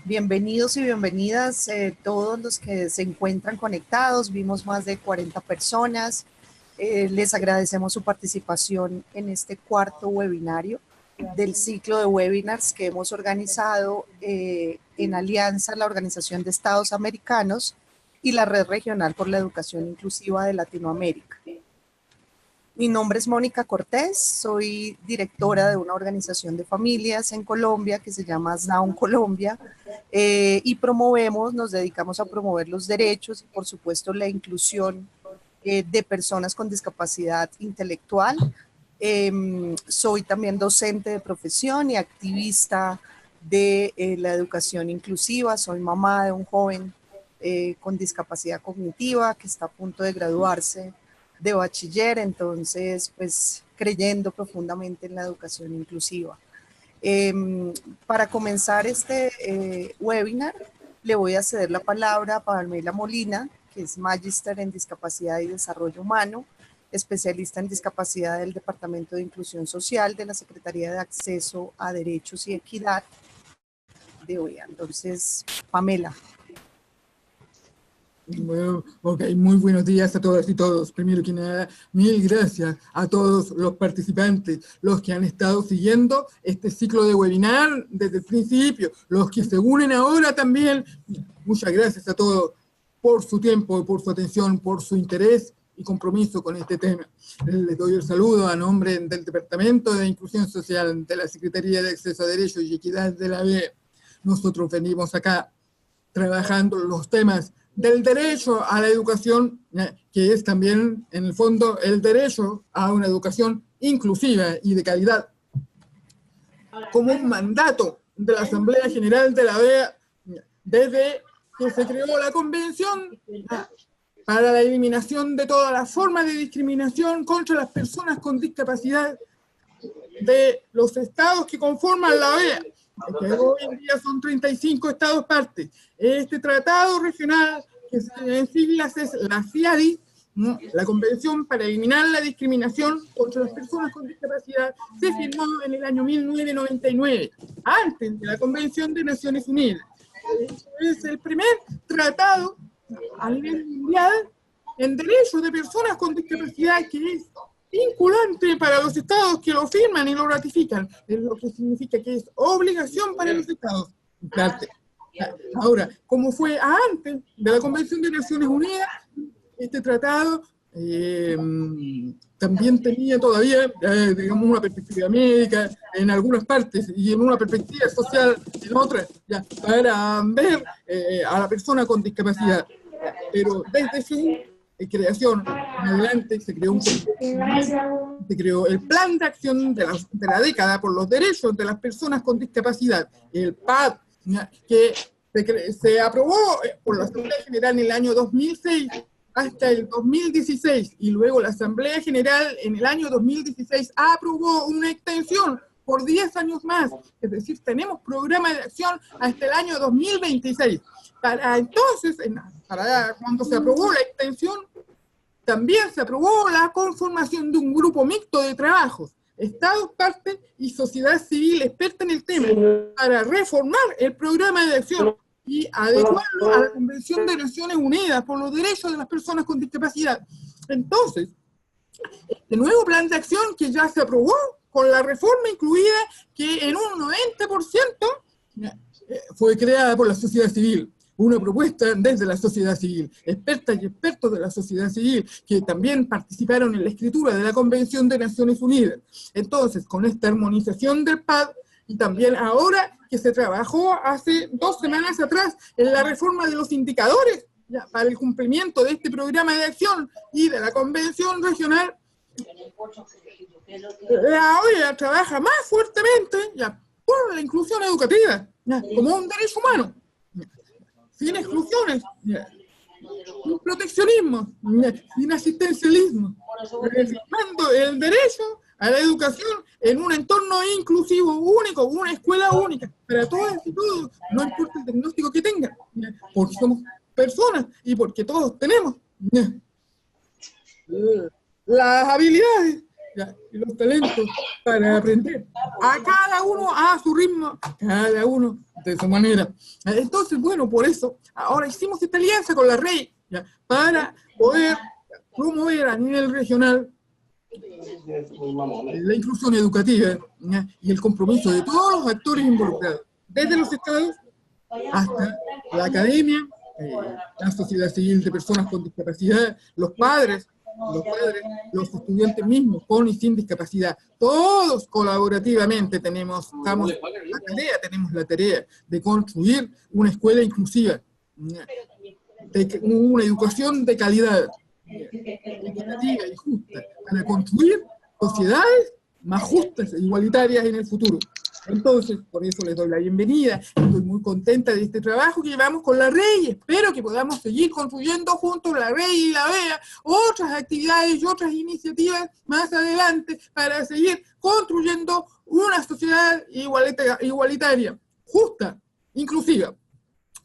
Bienvenidos y bienvenidas todos los que se encuentran conectados. Vimos más de 40 personas. Les agradecemos su participación en este cuarto webinario del ciclo de webinars que hemos organizado en alianza a la Organización de Estados Americanos y la Red Regional por la Educación Inclusiva de Latinoamérica. Mi nombre es Mónica Cortés, soy directora de una organización de familias en Colombia que se llama SDAUN Colombia y nos dedicamos a promover los derechos y por supuesto la inclusión de personas con discapacidad intelectual. Soy también docente de profesión y activista de la educación inclusiva, soy mamá de un joven con discapacidad cognitiva que está a punto de graduarse de bachiller, entonces pues creyendo profundamente en la educación inclusiva. Para comenzar este webinar, le voy a ceder la palabra a Pamela Molina, que es Magíster en Discapacidad y Desarrollo Humano, especialista en discapacidad del Departamento de Inclusión Social de la Secretaría de Acceso a Derechos y Equidad de OEA. Entonces, Pamela. Bueno, ok, muy buenos días a todas y todos. Primero que nada, mil gracias a todos los participantes, los que han estado siguiendo este ciclo de webinar desde el principio, los que se unen ahora también. Muchas gracias a todos por su tiempo, por su atención, por su interés y compromiso con este tema. Les doy el saludo a nombre del Departamento de Inclusión Social de la Secretaría de Acceso a Derechos y Equidad de la BE. Nosotros venimos acá trabajando los temas del derecho a la educación, que es también, en el fondo, el derecho a una educación inclusiva y de calidad, como un mandato de la Asamblea General de la OEA, desde que se creó la Convención para la eliminación de todas las formas de discriminación contra las personas con discapacidad de los estados que conforman la OEA, que hoy en día son 35 estados partes. Este tratado regional, que en siglas es la CIADI, la Convención para Eliminar la Discriminación contra las Personas con Discapacidad, se firmó en el año 1999, antes de la Convención de Naciones Unidas. Es el primer tratado a nivel mundial en derechos de personas con discapacidad que es vinculante para los estados que lo firman y lo ratifican, es lo que significa que es obligación para los estados. Ahora, como fue antes de la Convención de Naciones Unidas, este tratado también tenía todavía, digamos, una perspectiva médica en algunas partes y en una perspectiva social en otras, para ver a la persona con discapacidad. Pero desde su creación en adelante se creó el Plan de Acción de la década por los derechos de las personas con discapacidad, el PAD, que se aprobó por la Asamblea General en el año 2006 hasta el 2016, y luego la Asamblea General en el año 2016 aprobó una extensión por 10 años más, es decir, tenemos programa de acción hasta el año 2026. Para entonces, para cuando se aprobó la extensión, también se aprobó la conformación de un grupo mixto de trabajos, Estados parte y sociedad civil experta en el tema, para reformar el programa de acción y adecuarlo a la Convención de Naciones Unidas por los derechos de las personas con discapacidad. Entonces, este nuevo plan de acción que ya se aprobó, con la reforma incluida, que en un 90% fue creada por la sociedad civil. Una propuesta desde la sociedad civil, expertas y expertos de la sociedad civil, que también participaron en la escritura de la Convención de Naciones Unidas. Entonces, con esta armonización del PAD, y también ahora que se trabajó hace 2 semanas atrás en la reforma de los indicadores para el cumplimiento de este programa de acción y de la Convención Regional, la OEA trabaja más fuertemente por la inclusión educativa, como un derecho humano, sin exclusiones, sin proteccionismo, sin asistencialismo, reafirmando el derecho a la educación en un entorno inclusivo único, una escuela única, para todas y todos, no importa el diagnóstico que tengan, porque somos personas y porque todos tenemos las habilidades ¿ya? Y los talentos para aprender. A cada uno a su ritmo, cada uno de su manera. Entonces, bueno, por eso, ahora hicimos esta alianza con la REI, ¿ya? Para poder promover a nivel regional la inclusión educativa, ¿ya? Y el compromiso de todos los actores involucrados, desde los estados hasta la academia, la sociedad civil de personas con discapacidad, los estudiantes mismos, con y sin discapacidad, todos colaborativamente tenemos la tarea de construir una escuela inclusiva, una educación de calidad, equitativa y justa, para construir sociedades más justas e igualitarias en el futuro. Entonces, por eso les doy la bienvenida. Estoy muy contenta de este trabajo que llevamos con la REI. Espero que podamos seguir construyendo juntos, la REI y la BEA, otras actividades y otras iniciativas más adelante para seguir construyendo una sociedad igualitaria, justa, inclusiva.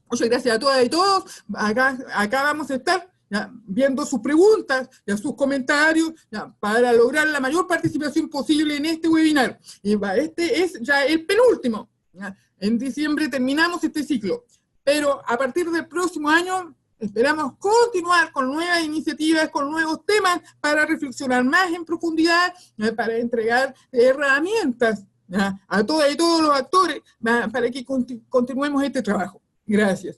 Muchas gracias a todas y todos. Acá vamos a estar, ¿ya?, viendo sus preguntas, ¿ya?, sus comentarios, ¿ya?, para lograr la mayor participación posible en este webinar. Y este es ya el penúltimo, ¿ya? En diciembre terminamos este ciclo, pero a partir del próximo año esperamos continuar con nuevas iniciativas, con nuevos temas, para reflexionar más en profundidad, ¿ya?, para entregar herramientas, ¿ya?, a todas y todos los actores, ¿ya?, para que continuemos este trabajo. Gracias.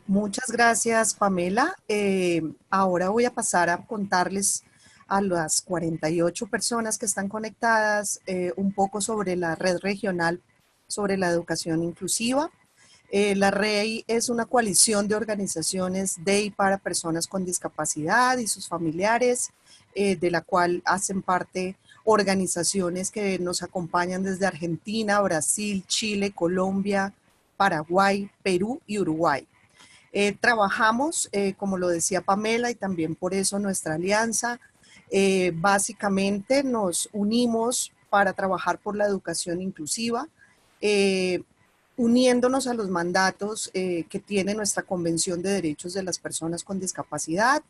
Muchas gracias, Pamela. Ahora voy a pasar a contarles a las 48 personas que están conectadas un poco sobre la red regional sobre la educación inclusiva. La REI es una coalición de organizaciones de y para personas con discapacidad y sus familiares, de la cual hacen parte organizaciones que nos acompañan desde Argentina, Brasil, Chile, Colombia, Paraguay, Perú y Uruguay. Trabajamos, como lo decía Pamela, y también por eso nuestra alianza, básicamente nos unimos para trabajar por la educación inclusiva, uniéndonos a los mandatos que tiene nuestra Convención de Derechos de las Personas con Discapacidad,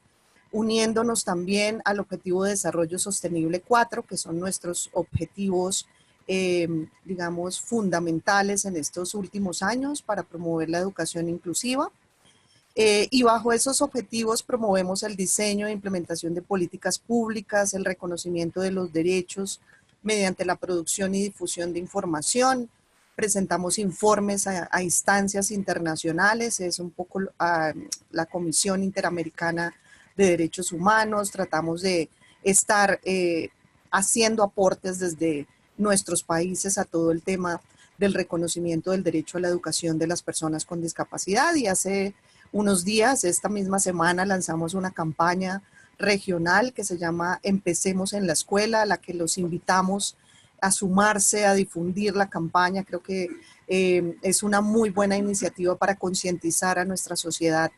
uniéndonos también al Objetivo de Desarrollo Sostenible 4, que son nuestros objetivos, digamos, fundamentales en estos últimos años para promover la educación inclusiva. Y bajo esos objetivos promovemos el diseño e implementación de políticas públicas, el reconocimiento de los derechos mediante la producción y difusión de información, presentamos informes a instancias internacionales, es un poco a la Comisión Interamericana de Derechos Humanos, tratamos de estar haciendo aportes desde nuestros países a todo el tema del reconocimiento del derecho a la educación de las personas con discapacidad, y hace unos días, esta misma semana, lanzamos una campaña regional que se llama Empecemos en la Escuela, a la que los invitamos a sumarse, a difundir la campaña. Creo que es una muy buena iniciativa para concientizar a nuestra sociedad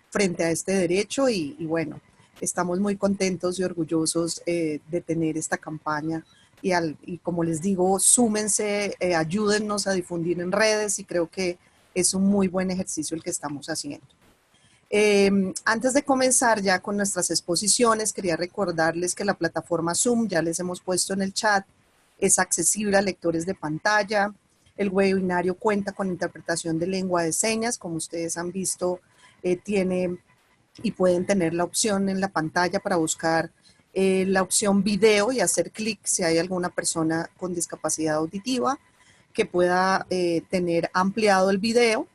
frente a este derecho y bueno, estamos muy contentos y orgullosos de tener esta campaña y como les digo, súmense, ayúdennos a difundir en redes y creo que es un muy buen ejercicio el que estamos haciendo. Antes de comenzar ya con nuestras exposiciones, quería recordarles que la plataforma Zoom, ya les hemos puesto en el chat, es accesible a lectores de pantalla. El webinario cuenta con interpretación de lengua de señas, como ustedes han visto, tiene y pueden tener la opción en la pantalla para buscar la opción video y hacer clic si hay alguna persona con discapacidad auditiva que pueda tener ampliado el video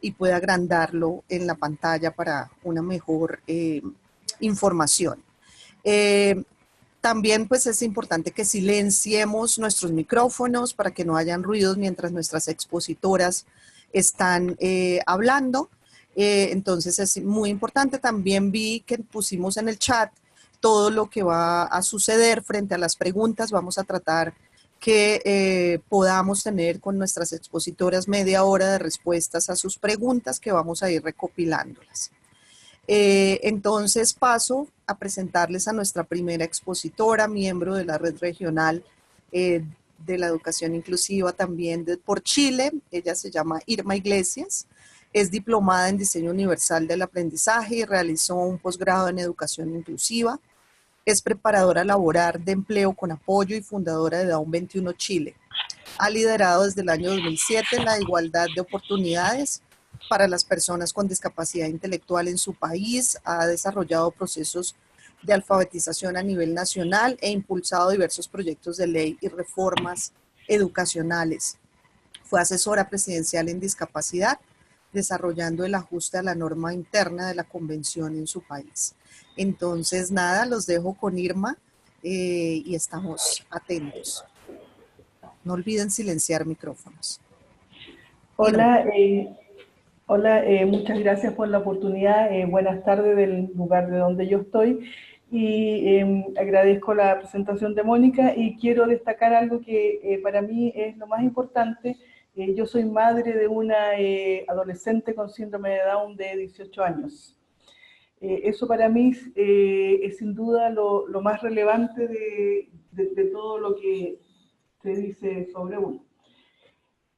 y pueda agrandarlo en la pantalla para una mejor información. También pues es importante que silenciemos nuestros micrófonos para que no hayan ruidos mientras nuestras expositoras están hablando. Entonces es muy importante. También vi que pusimos en el chat todo lo que va a suceder frente a las preguntas. Vamos a tratar que podamos tener con nuestras expositoras media hora de respuestas a sus preguntas, que vamos a ir recopilándolas. Entonces paso a presentarles a nuestra primera expositora, miembro de la red regional de la educación inclusiva también por Chile. Ella se llama Irma Iglesias, es diplomada en diseño universal del aprendizaje y realizó un posgrado en educación inclusiva. Es preparadora laboral de empleo con apoyo y fundadora de Down 21 Chile. Ha liderado desde el año 2007 la igualdad de oportunidades para las personas con discapacidad intelectual en su país, ha desarrollado procesos de alfabetización a nivel nacional e impulsado diversos proyectos de ley y reformas educacionales. Fue asesora presidencial en discapacidad, desarrollando el ajuste a la norma interna de la convención en su país. Entonces, nada, los dejo con Irma y estamos atentos. No olviden silenciar micrófonos. Hola, muchas gracias por la oportunidad. Buenas tardes del lugar de donde yo estoy. Y agradezco la presentación de Mónica y quiero destacar algo que para mí es lo más importante. Yo soy madre de una adolescente con síndrome de Down de 18 años. Eso para mí es sin duda lo más relevante de todo lo que se dice sobre uno.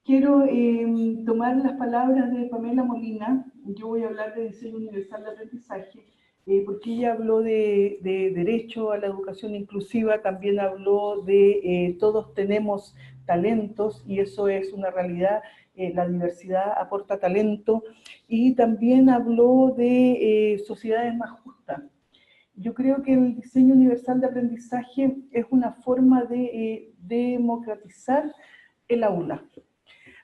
Quiero tomar las palabras de Pamela Molina. Yo voy a hablar de diseño universal de aprendizaje, porque ella habló de derecho a la educación inclusiva, también habló de todos tenemos talentos, y eso es una realidad, la diversidad aporta talento, y también habló de sociedades más justas. Yo creo que el diseño universal de aprendizaje es una forma de democratizar el aula.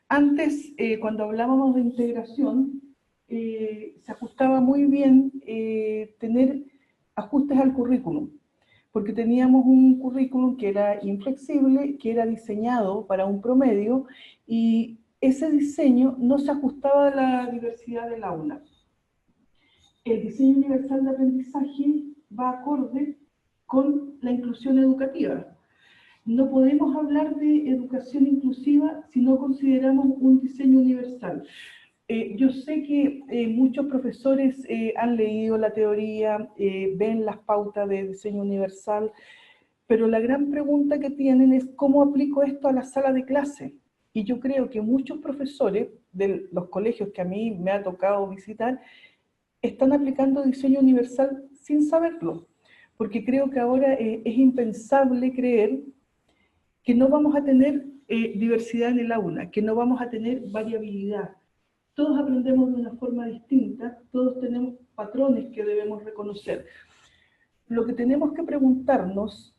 Antes, cuando hablábamos de integración, se ajustaba muy bien tener ajustes al currículum, porque teníamos un currículum que era inflexible, que era diseñado para un promedio, y ese diseño no se ajustaba a la diversidad del aula. El diseño universal de aprendizaje va acorde con la inclusión educativa. No podemos hablar de educación inclusiva si no consideramos un diseño universal. Yo sé que muchos profesores han leído la teoría, ven las pautas de diseño universal, pero la gran pregunta que tienen es ¿cómo aplico esto a la sala de clase? Y yo creo que muchos profesores de los colegios que a mí me ha tocado visitar están aplicando diseño universal sin saberlo, porque creo que ahora es impensable creer que no vamos a tener diversidad en el aula, que no vamos a tener variabilidad. Todos aprendemos de una forma distinta, todos tenemos patrones que debemos reconocer. Lo que tenemos que preguntarnos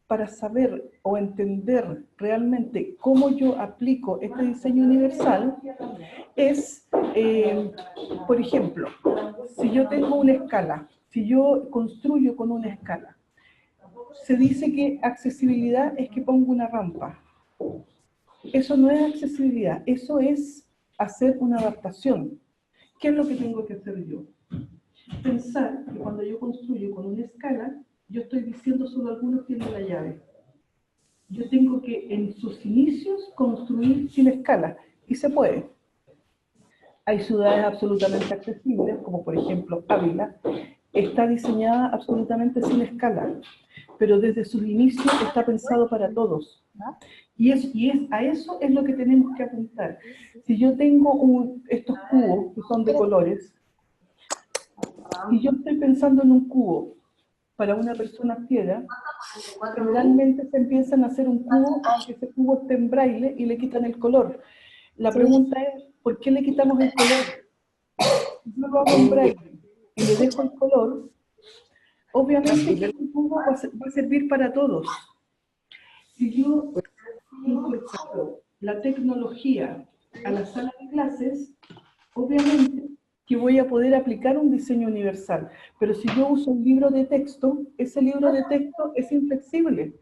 para saber o entender realmente cómo yo aplico este diseño universal es, por ejemplo, si yo tengo una escala, si yo construyo con una escala, se dice que accesibilidad es que pongo una rampa. Eso no es accesibilidad, eso es hacer una adaptación. ¿Qué es lo que tengo que hacer yo? Pensar que cuando yo construyo con una escala, yo estoy diciendo solo algunos tienen la llave. Yo tengo que en sus inicios construir sin escala, y se puede. Hay ciudades absolutamente accesibles, como por ejemplo Ávila, está diseñada absolutamente sin escala, pero desde sus inicios está pensado para todos. A eso es lo que tenemos que apuntar. Si yo tengo estos cubos que son de colores, y yo estoy pensando en un cubo para una persona ciega, generalmente se empiezan a hacer un cubo, aunque ese cubo esté en braille, y le quitan el color. La pregunta es, ¿por qué le quitamos el color? Si yo lo hago en braille y le dejo el color, obviamente el cubo va a servir para todos. Si yo incorporo la tecnología a la sala de clases, obviamente que voy a poder aplicar un diseño universal. Pero si yo uso un libro de texto, ese libro de texto es inflexible.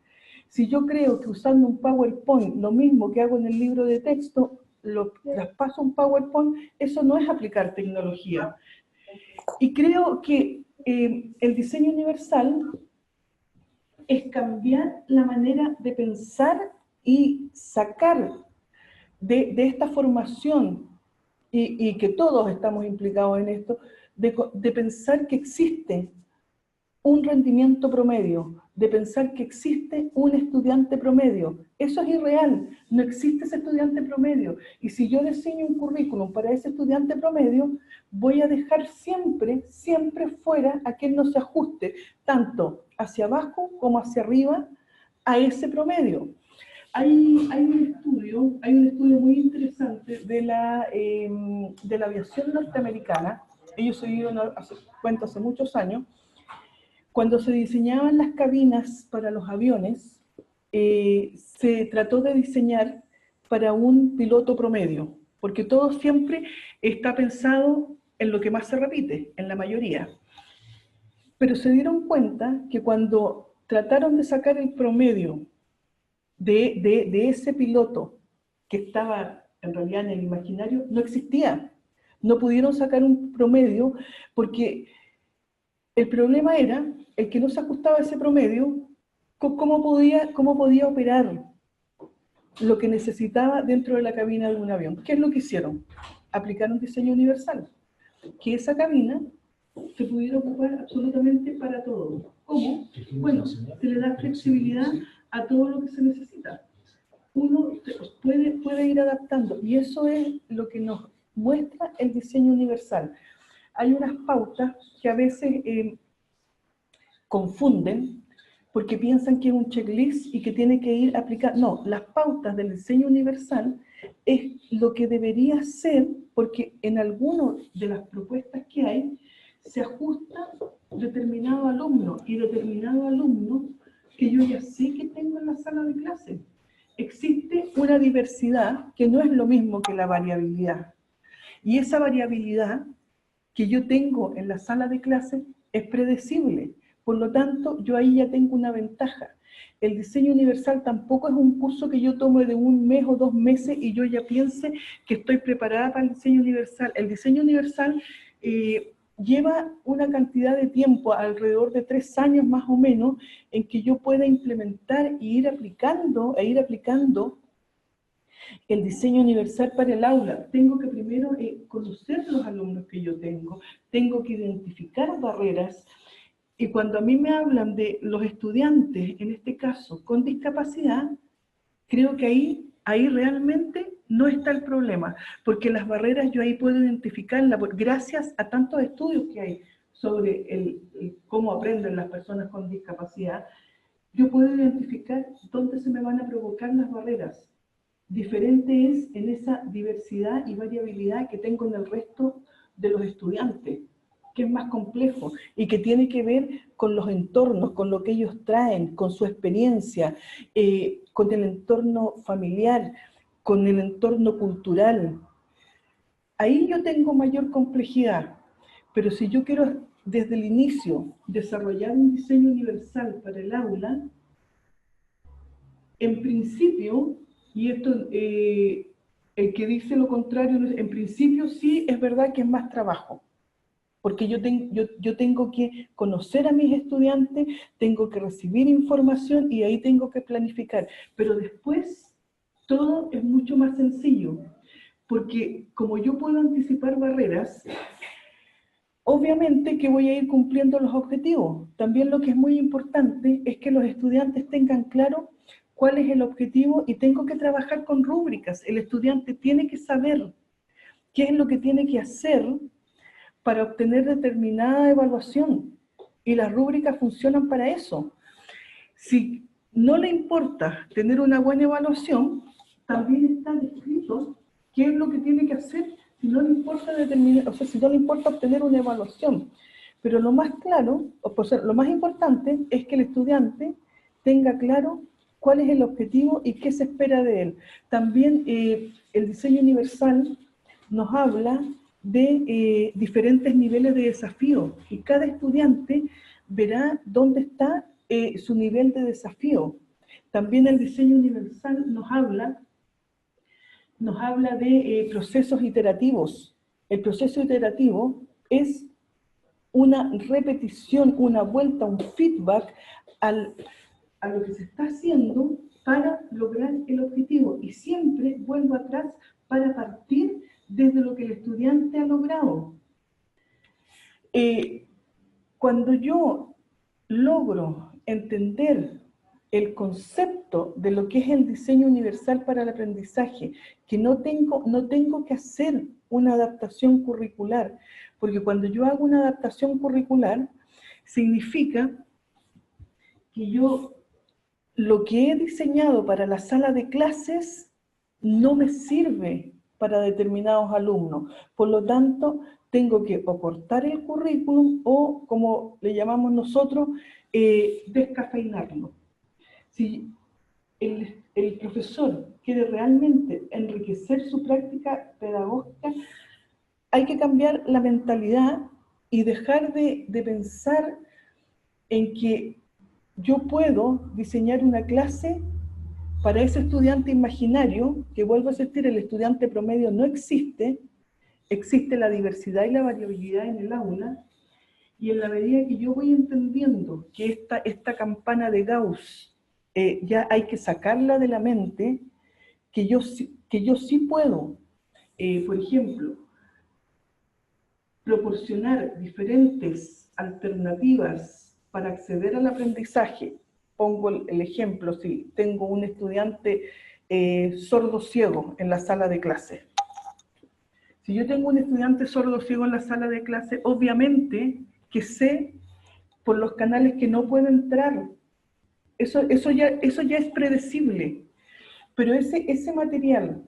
Si yo creo que usando un PowerPoint, lo mismo que hago en el libro de texto, lo traspaso a un PowerPoint, eso no es aplicar tecnología. Y creo que el diseño universal es cambiar la manera de pensar y sacar de esta formación, y que todos estamos implicados en esto, de pensar que existe un rendimiento promedio. de pensar que existe un estudiante promedio. Eso es irreal, no existe ese estudiante promedio. Y si yo diseño un currículum para ese estudiante promedio, voy a dejar siempre, siempre fuera a quien no se ajuste, tanto hacia abajo como hacia arriba, a ese promedio. Hay un estudio muy interesante de la aviación norteamericana. Ellos se dieron cuenta hace muchos años. Cuando se diseñaban las cabinas para los aviones, se trató de diseñar para un piloto promedio, porque todo siempre está pensado en lo que más se repite, en la mayoría. Pero se dieron cuenta que cuando trataron de sacar el promedio de ese piloto que estaba en realidad en el imaginario, no existía. No pudieron sacar un promedio porque el problema era el que no se ajustaba a ese promedio, cómo podía operar lo que necesitaba dentro de la cabina de un avión. ¿Qué es lo que hicieron? Aplicaron diseño universal, que esa cabina se pudiera ocupar absolutamente para todo. ¿Cómo? Bueno, se le da flexibilidad a todo lo que se necesita. Uno puede ir adaptando, y eso es lo que nos muestra el diseño universal. Hay unas pautas que a veces confunden porque piensan que es un checklist y que tiene que ir a aplicar. No, las pautas del diseño universal es lo que debería ser, porque en algunas de las propuestas que hay se ajusta determinado alumno y determinado alumno que yo ya sé que tengo en la sala de clase. Existe una diversidad que no es lo mismo que la variabilidad. Y esa variabilidad que yo tengo en la sala de clase es predecible. Por lo tanto, yo ahí ya tengo una ventaja. El diseño universal tampoco es un curso que yo tome de 1 mes o 2 meses y yo ya piense que estoy preparada para el diseño universal. El diseño universal lleva una cantidad de tiempo, alrededor de 3 años más o menos, en que yo pueda implementar e ir aplicando el diseño universal para el aula. Tengo que primero conocer los alumnos que yo tengo que identificar barreras, y cuando a mí me hablan de los estudiantes, en este caso, con discapacidad, creo que ahí realmente no está el problema, porque las barreras yo ahí puedo identificarlas, gracias a tantos estudios que hay sobre cómo aprenden las personas con discapacidad, yo puedo identificar dónde se me van a provocar las barreras. Diferente es en esa diversidad y variabilidad que tengo en el resto de los estudiantes, que es más complejo y que tiene que ver con los entornos, con lo que ellos traen, con su experiencia, con el entorno familiar, con el entorno cultural. Ahí yo tengo mayor complejidad, pero si yo quiero desde el inicio desarrollar un diseño universal para el aula, en principio, y esto, el que dice lo contrario, en principio sí es verdad que es más trabajo, porque yo tengo que conocer a mis estudiantes, tengo que recibir información y ahí tengo que planificar, pero después todo es mucho más sencillo, porque como yo puedo anticipar barreras, obviamente que voy a ir cumpliendo los objetivos. También lo que es muy importante es que los estudiantes tengan claro cuál es el objetivo y tengo que trabajar con rúbricas. El estudiante tiene que saber qué es lo que tiene que hacer para obtener determinada evaluación. Y las rúbricas funcionan para eso. Si no le importa tener una buena evaluación, también está descrito qué es lo que tiene que hacer si no le importa determinar, o sea, si no le importa obtener una evaluación. Pero lo más claro, o sea, lo más importante es que el estudiante tenga claro cuál es el objetivo y qué se espera de él. También el diseño universal nos habla de diferentes niveles de desafío y cada estudiante verá dónde está su nivel de desafío. También el diseño universal nos habla de procesos iterativos. El proceso iterativo es una repetición, una vuelta, un feedback a lo que se está haciendo para lograr el objetivo. Y siempre vuelvo atrás para partir desde lo que el estudiante ha logrado. Cuando yo logro entender el concepto de lo que es el diseño universal para el aprendizaje, que no tengo que hacer una adaptación curricular, porque cuando yo hago una adaptación curricular, significa que yo lo que he diseñado para la sala de clases no me sirve para determinados alumnos. Por lo tanto, tengo que o cortar el currículum o, como le llamamos nosotros, descafeinarlo. Si el profesor quiere realmente enriquecer su práctica pedagógica, hay que cambiar la mentalidad y dejar de pensar en que yo puedo diseñar una clase para ese estudiante imaginario, que vuelvo a insistir, el estudiante promedio no existe, existe la diversidad y la variabilidad en el aula, y en la medida que yo voy entendiendo que esta campana de Gauss ya hay que sacarla de la mente, que yo sí puedo, por ejemplo, proporcionar diferentes alternativas para acceder al aprendizaje. Pongo el ejemplo, si tengo un estudiante sordo-ciego en la sala de clase. Si yo tengo un estudiante sordo-ciego en la sala de clase, obviamente que sé por los canales que no puede entrar. Eso ya es predecible. Pero ese material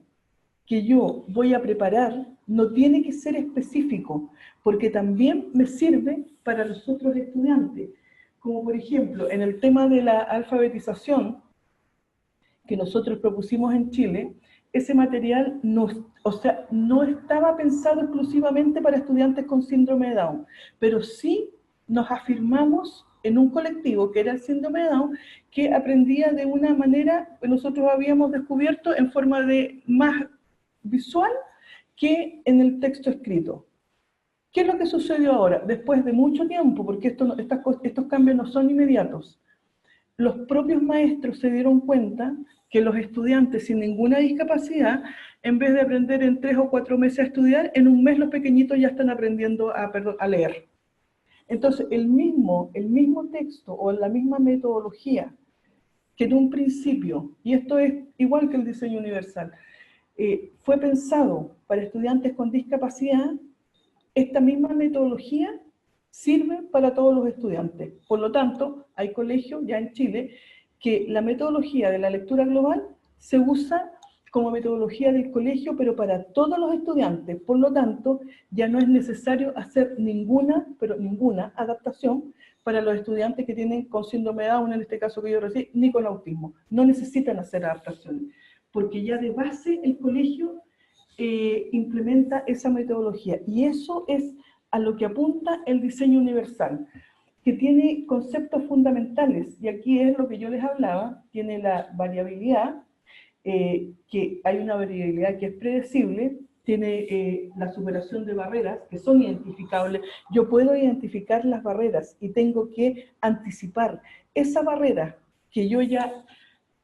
que yo voy a preparar no tiene que ser específico, porque también me sirve para los otros estudiantes. Como por ejemplo, en el tema de la alfabetización que nosotros propusimos en Chile, ese material no estaba pensado exclusivamente para estudiantes con síndrome de Down, pero sí nos afirmamos en un colectivo que era el síndrome de Down, que aprendía de una manera que nosotros habíamos descubierto en forma de más visual que en el texto escrito. ¿Qué es lo que sucedió ahora? Después de mucho tiempo, porque estos cambios no son inmediatos, los propios maestros se dieron cuenta que los estudiantes sin ninguna discapacidad, en vez de aprender en 3 o 4 meses a estudiar, en un mes los pequeñitos ya están aprendiendo a leer. Entonces, el mismo texto o la misma metodología que en un principio, y esto es igual que el diseño universal, fue pensado para estudiantes con discapacidad, esta misma metodología sirve para todos los estudiantes. Por lo tanto, hay colegios ya en Chile que la metodología de la lectura global se usa como metodología del colegio, pero para todos los estudiantes. Por lo tanto, ya no es necesario hacer ninguna adaptación para los estudiantes que tienen con síndrome de Down, en este caso que yo recibí, ni con autismo. No necesitan hacer adaptaciones, porque ya de base el colegio implementa esa metodología. Y eso es a lo que apunta el diseño universal, que tiene conceptos fundamentales. Y aquí es lo que yo les hablaba, tiene la variabilidad, que hay una variabilidad que es predecible, tiene la superación de barreras que son identificables. Yo puedo identificar las barreras y tengo que anticipar esa barrera que yo ya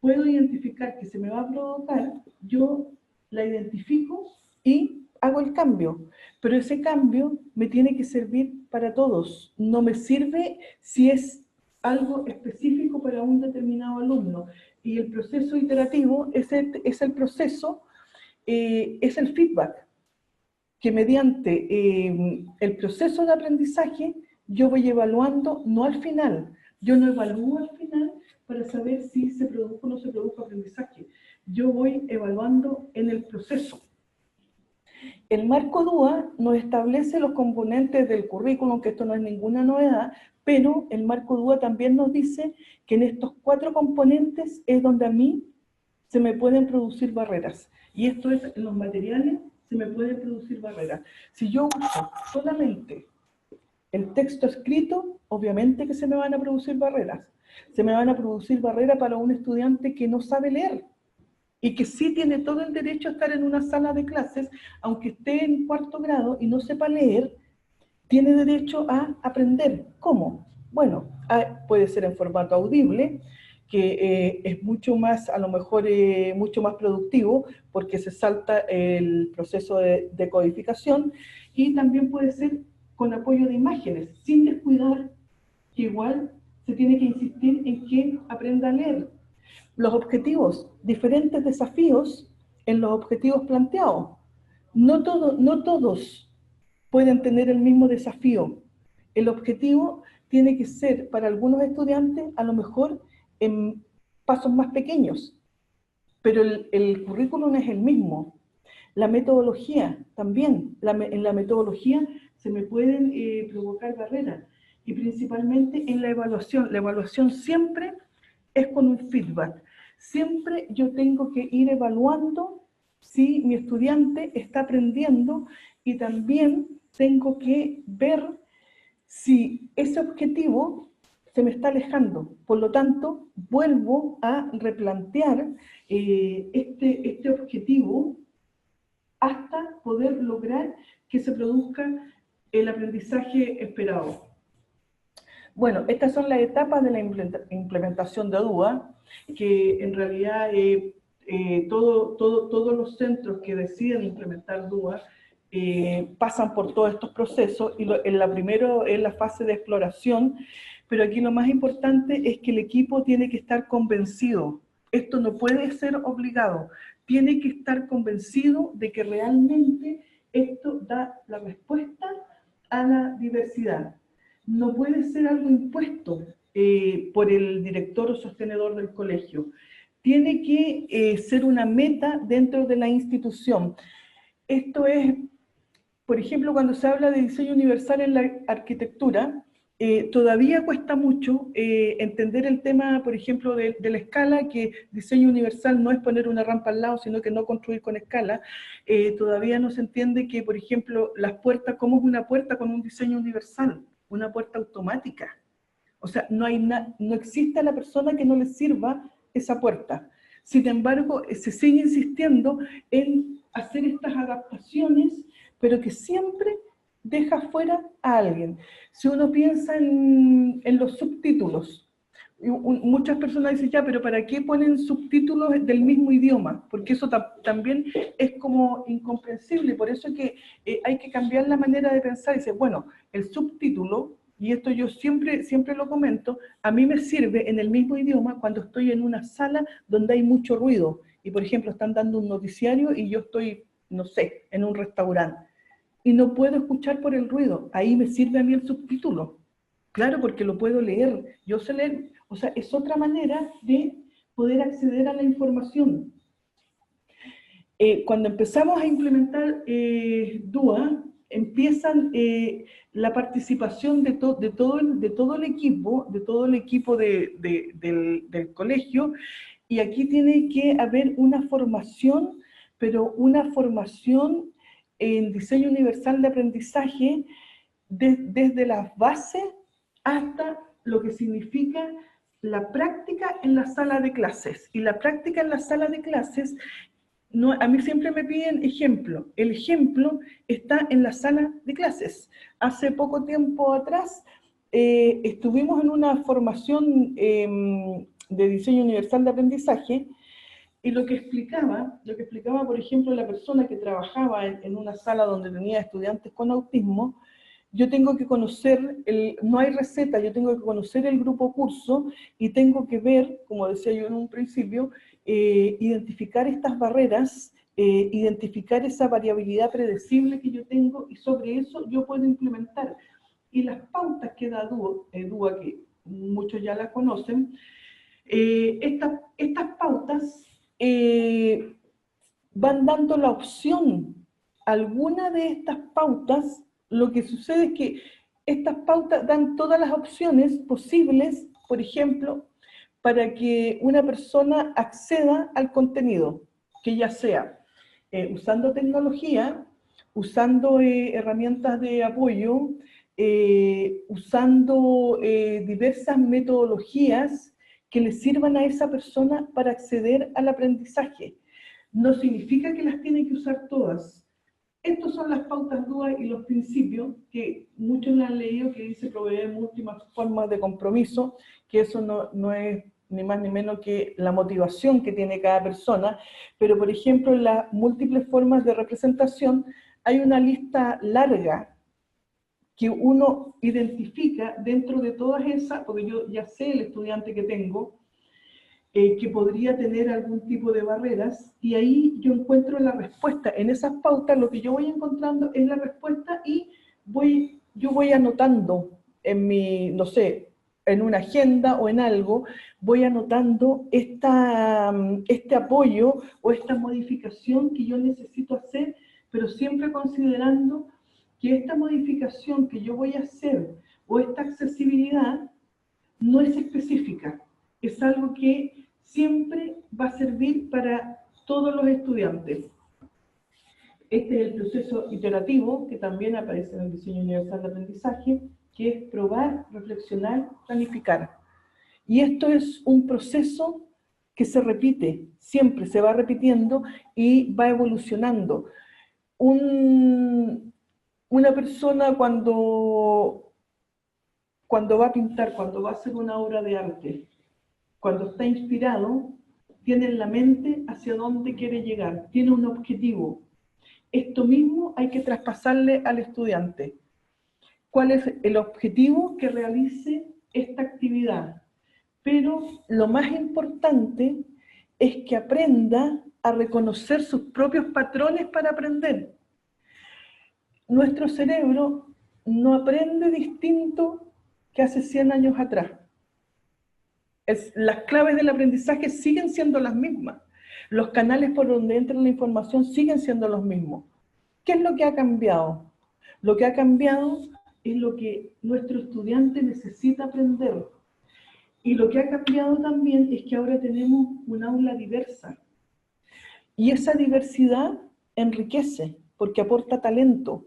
puedo identificar que se me va a provocar, yo la identifico y hago el cambio. Pero ese cambio me tiene que servir para todos. No me sirve si es algo específico para un determinado alumno. Y el proceso iterativo es el proceso, es el feedback, que mediante el proceso de aprendizaje yo voy evaluando, no al final. Yo no evalúo al final para saber si se produjo o no se produjo aprendizaje. Yo voy evaluando en el proceso. El marco DUA nos establece los componentes del currículum, que esto no es ninguna novedad, pero el marco DUA también nos dice que en estos 4 componentes es donde a mí se me pueden producir barreras. Y esto es, en los materiales se me pueden producir barreras. Si yo uso solamente el texto escrito, obviamente que se me van a producir barreras. Se me van a producir barreras para un estudiante que no sabe leer y que sí tiene todo el derecho a estar en una sala de clases, aunque esté en 4º grado y no sepa leer, tiene derecho a aprender. ¿Cómo? Bueno, puede ser en formato audible, que es mucho más, a lo mejor, mucho más productivo, porque se salta el proceso de codificación, y también puede ser con apoyo de imágenes, sin descuidar que igual se tiene que insistir en que aprenda a leer. Los objetivos, diferentes desafíos en los objetivos planteados. No todos pueden tener el mismo desafío. El objetivo tiene que ser para algunos estudiantes a lo mejor en pasos más pequeños, pero el currículum es el mismo. La metodología también, en la metodología se me pueden provocar barreras, y principalmente en la evaluación. La evaluación siempre es con un feedback. Siempre yo tengo que ir evaluando si mi estudiante está aprendiendo, y también tengo que ver si ese objetivo se me está alejando. Por lo tanto, vuelvo a replantear este objetivo hasta poder lograr que se produzca el aprendizaje esperado. Bueno, estas son las etapas de la implementación de ADUA, que en realidad todos los centros que deciden implementar DUA pasan por todos estos procesos, y la primero es la fase de exploración, pero aquí lo más importante es que el equipo tiene que estar convencido. Esto no puede ser obligado, tiene que estar convencido de que realmente esto da la respuesta a la diversidad. No puede ser algo impuesto por el director o sostenedor del colegio. Tiene que ser una meta dentro de la institución. Esto es, por ejemplo, cuando se habla de diseño universal en la arquitectura, todavía cuesta mucho entender el tema, por ejemplo, de la escala, que diseño universal no es poner una rampa al lado, sino que no construir con escala. Todavía no se entiende que, por ejemplo, las puertas, ¿cómo es una puerta con un diseño universal? Una puerta automática. O sea, no existe a la persona que no le sirva esa puerta. Sin embargo, se sigue insistiendo en hacer estas adaptaciones, pero que siempre deja fuera a alguien. Si uno piensa en los subtítulos, muchas personas dicen, ya, pero ¿para qué ponen subtítulos del mismo idioma? Porque eso también es como incomprensible. Por eso es que hay que cambiar la manera de pensar. Dice, bueno, el subtítulo, y esto yo siempre lo comento, a mí me sirve en el mismo idioma cuando estoy en una sala donde hay mucho ruido. Y por ejemplo, están dando un noticiario y yo estoy, no sé, en un restaurante. Y no puedo escuchar por el ruido. Ahí me sirve a mí el subtítulo. Claro, porque lo puedo leer. Yo sé leer. O sea, es otra manera de poder acceder a la información. Cuando empezamos a implementar DUA, empiezan la participación de todo el equipo del colegio, y aquí tiene que haber una formación, pero una formación en diseño universal de aprendizaje desde las bases hasta lo que significa la práctica en la sala de clases. Y la práctica en la sala de clases, a mí siempre me piden ejemplo. El ejemplo está en la sala de clases. Hace poco tiempo atrás estuvimos en una formación de diseño universal de aprendizaje, y lo que explicaba, por ejemplo, la persona que trabajaba en una sala donde tenía estudiantes con autismo, yo tengo que conocer, no hay receta, yo tengo que conocer el grupo curso, y tengo que ver, como decía yo en un principio, identificar estas barreras, identificar esa variabilidad predecible que yo tengo, y sobre eso yo puedo implementar. Y las pautas que da DUA, que muchos ya las conocen, estas pautas van dando la opción. Alguna de estas pautas, lo que sucede es que estas pautas dan todas las opciones posibles, por ejemplo, para que una persona acceda al contenido, que ya sea usando tecnología, usando herramientas de apoyo, usando diversas metodologías que le sirvan a esa persona para acceder al aprendizaje. No significa que las tiene que usar todas. Estas son las pautas DUA y los principios, que muchos la han leído, que dice proveer múltiples formas de compromiso, que eso no es ni más ni menos que la motivación que tiene cada persona, pero por ejemplo en las múltiples formas de representación hay una lista larga que uno identifica dentro de todas esas, porque yo ya sé el estudiante que tengo, que podría tener algún tipo de barreras, y ahí yo encuentro la respuesta. En esas pautas lo que yo voy encontrando es la respuesta y yo voy anotando en mi, no sé, en una agenda o en algo, voy anotando este apoyo o esta modificación que yo necesito hacer, pero siempre considerando que esta modificación que yo voy a hacer o esta accesibilidad no es específica, es algo que siempre va a servir para todos los estudiantes. Este es el proceso iterativo que también aparece en el diseño universal de aprendizaje, que es probar, reflexionar, planificar. Y esto es un proceso que se repite, siempre se va repitiendo y va evolucionando. Una persona cuando va a pintar, cuando va a hacer una obra de arte, cuando está inspirado, tiene en la mente hacia dónde quiere llegar, tiene un objetivo. Esto mismo hay que traspasarle al estudiante. ¿Cuál es el objetivo? Que realice esta actividad. Pero lo más importante es que aprenda a reconocer sus propios patrones para aprender. Nuestro cerebro no aprende distinto que hace 100 años atrás. Las claves del aprendizaje siguen siendo las mismas. Los canales por donde entra la información siguen siendo los mismos. ¿Qué es lo que ha cambiado? Lo que ha cambiado es lo que nuestro estudiante necesita aprender. Y lo que ha cambiado también es que ahora tenemos un aula diversa. Y esa diversidad enriquece, porque aporta talento.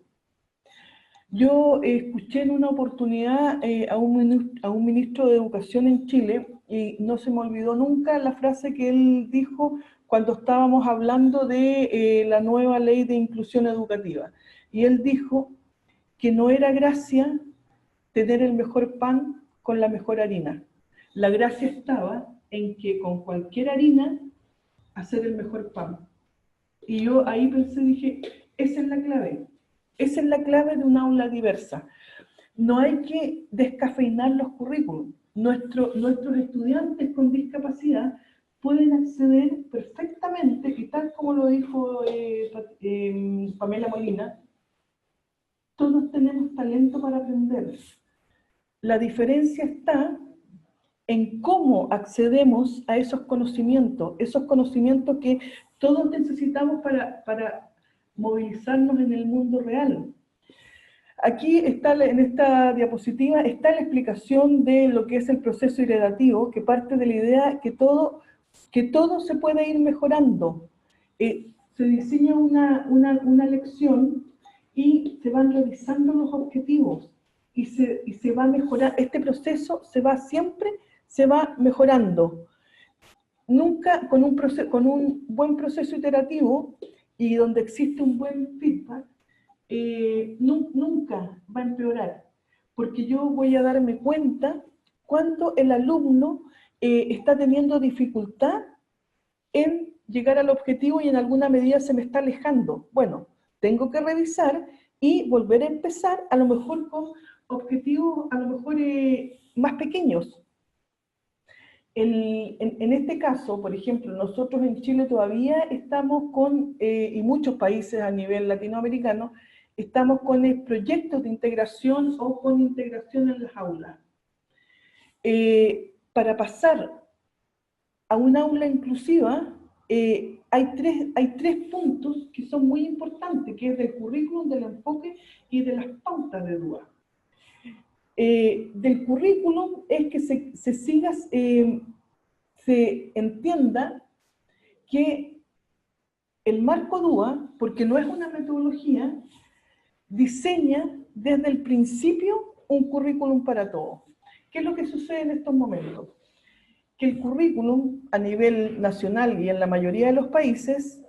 Yo escuché en una oportunidad a un ministro de Educación en Chile, y no se me olvidó nunca la frase que él dijo cuando estábamos hablando de la nueva ley de inclusión educativa. Y él dijo que no era gracia tener el mejor pan con la mejor harina. La gracia estaba en que con cualquier harina hacer el mejor pan. Y yo ahí pensé, dije, esa es la clave. Esa es la clave de un aula diversa. No hay que descafeinar los currículums. Nuestros estudiantes con discapacidad pueden acceder perfectamente, y tal como lo dijo Pamela Molina, todos tenemos talento para aprender. La diferencia está en cómo accedemos a esos conocimientos que todos necesitamos para movilizarnos en el mundo real. Aquí está, en esta diapositiva, está la explicación de lo que es el proceso iterativo, que parte de la idea que todo se puede ir mejorando. Se diseña una lección y se van revisando los objetivos y se va a mejorar. Este proceso siempre se va mejorando. Nunca con un buen proceso iterativo y donde existe un buen feedback, nunca va a empeorar, porque yo voy a darme cuenta cuando el alumno está teniendo dificultad en llegar al objetivo y en alguna medida se me está alejando. Bueno, tengo que revisar y volver a empezar, a lo mejor con objetivos a lo mejor más pequeños. En este caso, por ejemplo, nosotros en Chile todavía estamos con, y muchos países a nivel latinoamericano, estamos con proyectos de integración o con integración en las aulas. Para pasar a un aula inclusiva, hay tres puntos que son muy importantes, que es del currículum, del enfoque y de las pautas de DUA. Del currículum es que se entienda que el marco DUA, porque no es una metodología, diseña desde el principio un currículum para todos. ¿Qué es lo que sucede en estos momentos? Que el currículum a nivel nacional y en la mayoría de los países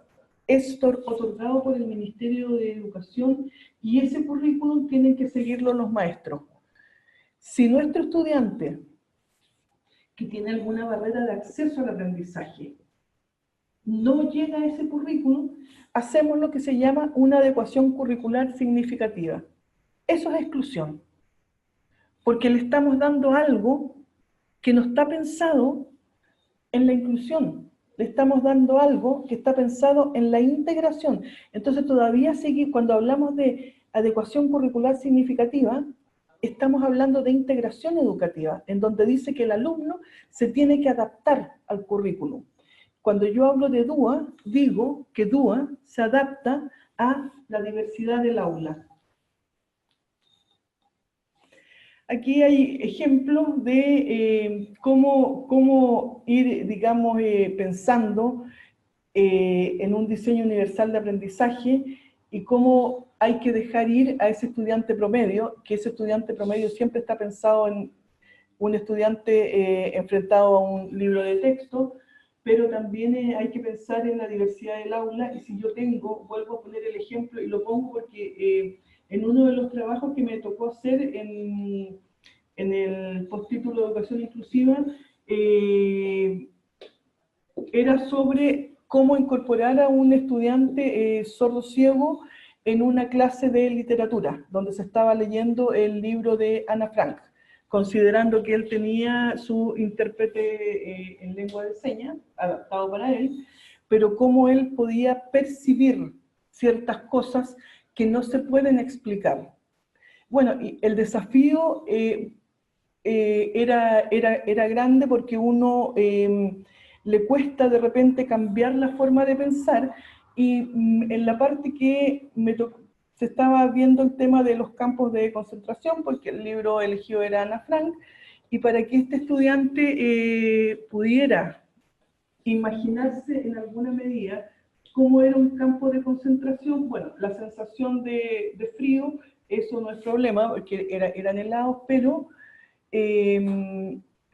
es otorgado por el Ministerio de Educación, y ese currículum tienen que seguirlo los maestros. Si nuestro estudiante que tiene alguna barrera de acceso al aprendizaje no llega a ese currículum, hacemos lo que se llama una adecuación curricular significativa. Eso es exclusión, porque le estamos dando algo que no está pensado en la inclusión. Le estamos dando algo que está pensado en la integración. Entonces todavía cuando hablamos de adecuación curricular significativa, estamos hablando de integración educativa, en donde dice que el alumno se tiene que adaptar al currículum. Cuando yo hablo de DUA, digo que DUA se adapta a la diversidad del aula. Aquí hay ejemplos de cómo ir, digamos, pensando en un diseño universal de aprendizaje y cómo hay que dejar ir a ese estudiante promedio, que ese estudiante promedio siempre está pensado en un estudiante enfrentado a un libro de texto, pero también hay que pensar en la diversidad del aula. Y si yo vuelvo a poner el ejemplo, y lo pongo porque en uno de los trabajos que me tocó hacer en el postítulo de Educación Inclusiva, era sobre cómo incorporar a un estudiante sordo-ciego en una clase de literatura, donde se estaba leyendo el libro de Ana Frank, considerando que él tenía su intérprete en lengua de señas, adaptado para él, pero cómo él podía percibir ciertas cosas que no se pueden explicar. Bueno, y el desafío era grande porque uno le cuesta de repente cambiar la forma de pensar, y en la parte que se estaba viendo el tema de los campos de concentración, porque el libro elegido era Ana Frank, y para que este estudiante pudiera imaginarse en alguna medida cómo era un campo de concentración, bueno, la sensación de frío, eso no es problema, porque eran helados, pero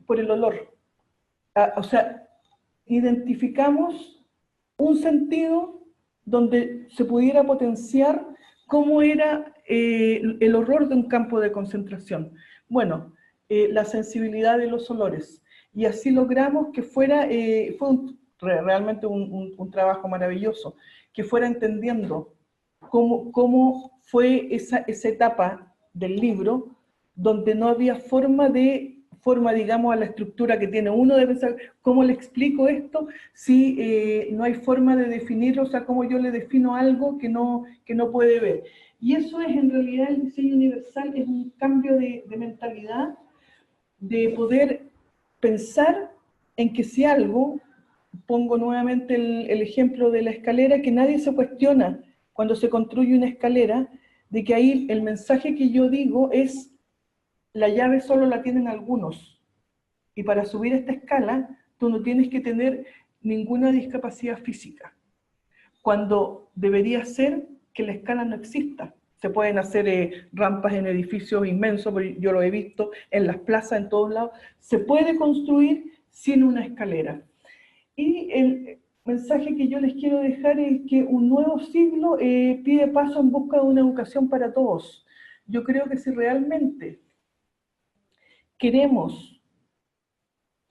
por el olor. O sea, identificamos un sentido donde se pudiera potenciar cómo era el horror de un campo de concentración. Bueno, la sensibilidad de los olores. Y así logramos que fuera, realmente un trabajo maravilloso, que fuera entendiendo cómo fue esa etapa del libro, donde no había forma, digamos, a la estructura que tiene uno de pensar, ¿cómo le explico esto? Si no hay forma de definirlo, o sea, cómo yo le defino algo que no puede ver. Y eso es, en realidad, el diseño universal, es un cambio de mentalidad, de poder pensar en que si algo, pongo nuevamente el ejemplo de la escalera, que nadie se cuestiona cuando se construye una escalera, de que ahí el mensaje que yo digo es: la llave solo la tienen algunos, y para subir esta escala tú no tienes que tener ninguna discapacidad física, cuando debería ser que la escala no exista. Se pueden hacer rampas en edificios inmensos, yo lo he visto en las plazas, en todos lados. Se puede construir sin una escalera. Y el mensaje que yo les quiero dejar es que un nuevo siglo pide paso en busca de una educación para todos. Yo creo que si realmente queremos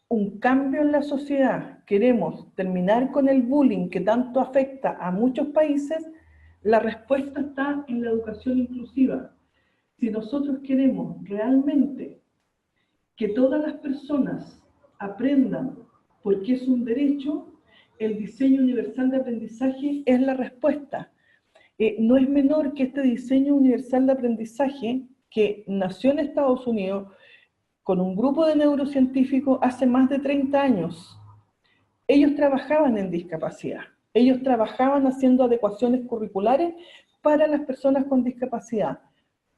un cambio en la sociedad, queremos terminar con el bullying que tanto afecta a muchos países, la respuesta está en la educación inclusiva. Si nosotros queremos realmente que todas las personas aprendan porque es un derecho, el diseño universal de aprendizaje es la respuesta. No es menor que este diseño universal de aprendizaje, que nació en Estados Unidos con un grupo de neurocientíficos hace más de 30 años. Ellos trabajaban en discapacidad, ellos trabajaban haciendo adecuaciones curriculares para las personas con discapacidad,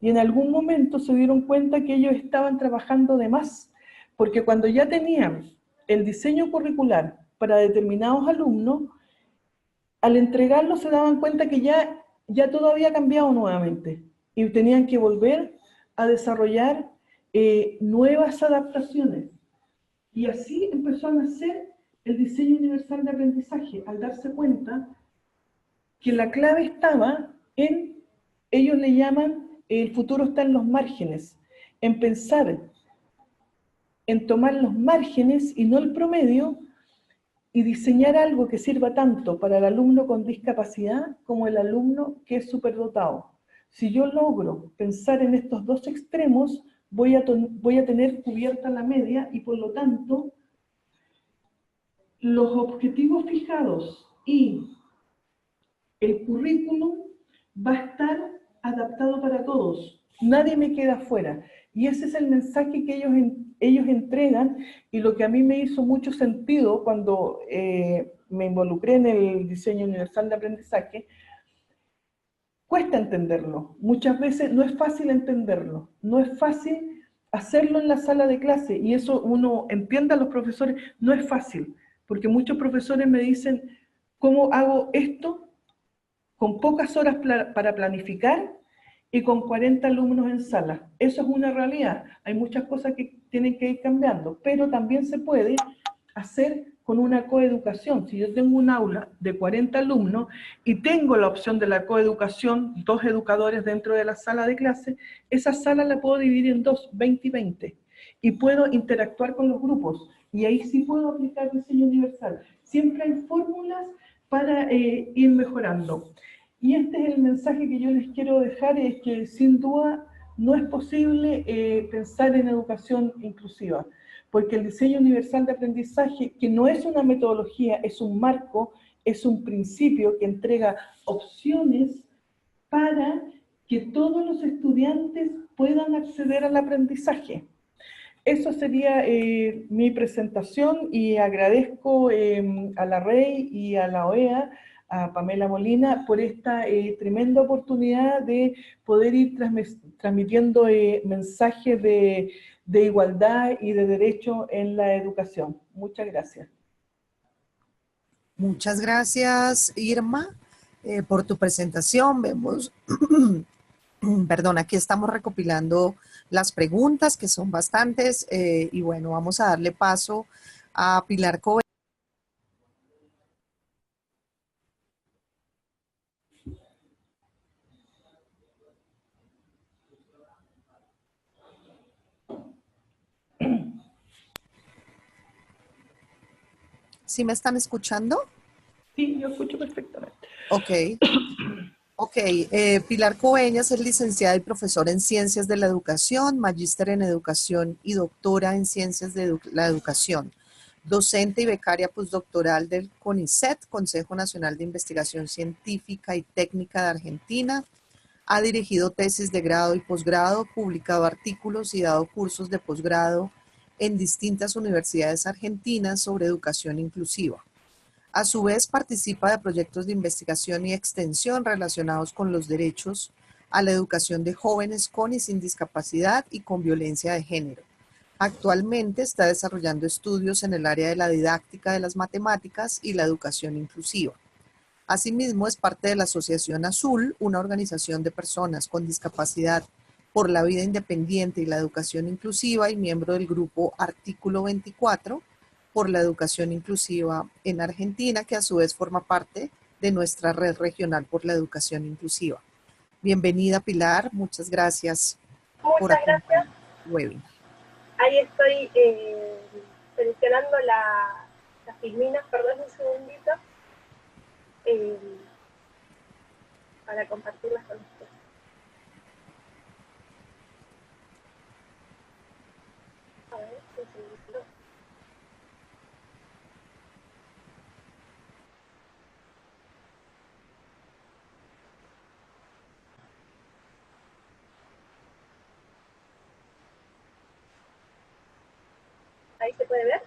y en algún momento se dieron cuenta que ellos estaban trabajando de más, porque cuando ya tenían el diseño curricular para determinados alumnos, al entregarlo se daban cuenta que ya todo había cambiado nuevamente, y tenían que volver a desarrollar nuevas adaptaciones. Y así empezó a nacer el diseño universal de aprendizaje, al darse cuenta que la clave estaba en, ellos le llaman, el futuro está en los márgenes, en pensar, en tomar los márgenes y no el promedio, y diseñar algo que sirva tanto para el alumno con discapacidad como el alumno que es superdotado. Si yo logro pensar en estos dos extremos, voy a tener cubierta la media y por lo tanto los objetivos fijados y el currículum va a estar adaptado para todos. Nadie me queda fuera. Y ese es el mensaje que ellos entregan, y lo que a mí me hizo mucho sentido cuando me involucré en el diseño universal de aprendizaje. Cuesta entenderlo. Muchas veces no es fácil entenderlo. No es fácil hacerlo en la sala de clase, y eso uno entiende a los profesores, no es fácil, porque muchos profesores me dicen, ¿cómo hago esto con pocas horas para planificar y con 40 alumnos en sala? Eso es una realidad. Hay muchas cosas que tienen que ir cambiando, pero también se puede hacer con una coeducación. Si yo tengo un aula de 40 alumnos y tengo la opción de la coeducación, 2 educadores dentro de la sala de clase, esa sala la puedo dividir en 2, 20 y 20, y puedo interactuar con los grupos, y ahí sí puedo aplicar diseño universal. Siempre hay fórmulas para ir mejorando. Y este es el mensaje que yo les quiero dejar, es que sin duda no es posible pensar en educación inclusiva, porque el diseño universal de aprendizaje, que no es una metodología, es un marco, es un principio que entrega opciones para que todos los estudiantes puedan acceder al aprendizaje. Eso sería mi presentación, y agradezco a la REI y a la OEA, a Pamela Molina, por esta tremenda oportunidad de poder ir transmitiendo mensajes de igualdad y de derecho en la educación. Muchas gracias. Muchas gracias, Irma, por tu presentación. Vemos, perdón, aquí estamos recopilando las preguntas, que son bastantes, y bueno, vamos a darle paso a Pilar Cobe. ¿Sí me están escuchando? Sí, yo escucho perfectamente. Ok. Ok, Pilar Coveñas es licenciada y profesora en Ciencias de la Educación, magíster en Educación y doctora en Ciencias de la Educación, docente y becaria postdoctoral del CONICET, Consejo Nacional de Investigación Científica y Técnica de Argentina. Ha dirigido tesis de grado y posgrado, publicado artículos y dado cursos de posgrado en distintas universidades argentinas sobre educación inclusiva. A su vez, participa de proyectos de investigación y extensión relacionados con los derechos a la educación de jóvenes con y sin discapacidad y con violencia de género. Actualmente está desarrollando estudios en el área de la didáctica de las matemáticas y la educación inclusiva. Asimismo, es parte de la Asociación Azul, una organización de personas con discapacidad por la vida independiente y la educación inclusiva, y miembro del grupo Artículo 24 por la educación inclusiva en Argentina, que a su vez forma parte de nuestra red regional por la educación inclusiva. Bienvenida, Pilar, muchas gracias por Muchas acompañar gracias. el webinar. Ahí estoy seleccionando las filminas, perdón un segundito, para compartirlas con ustedes. A ver, un segundito. Ahí se puede ver.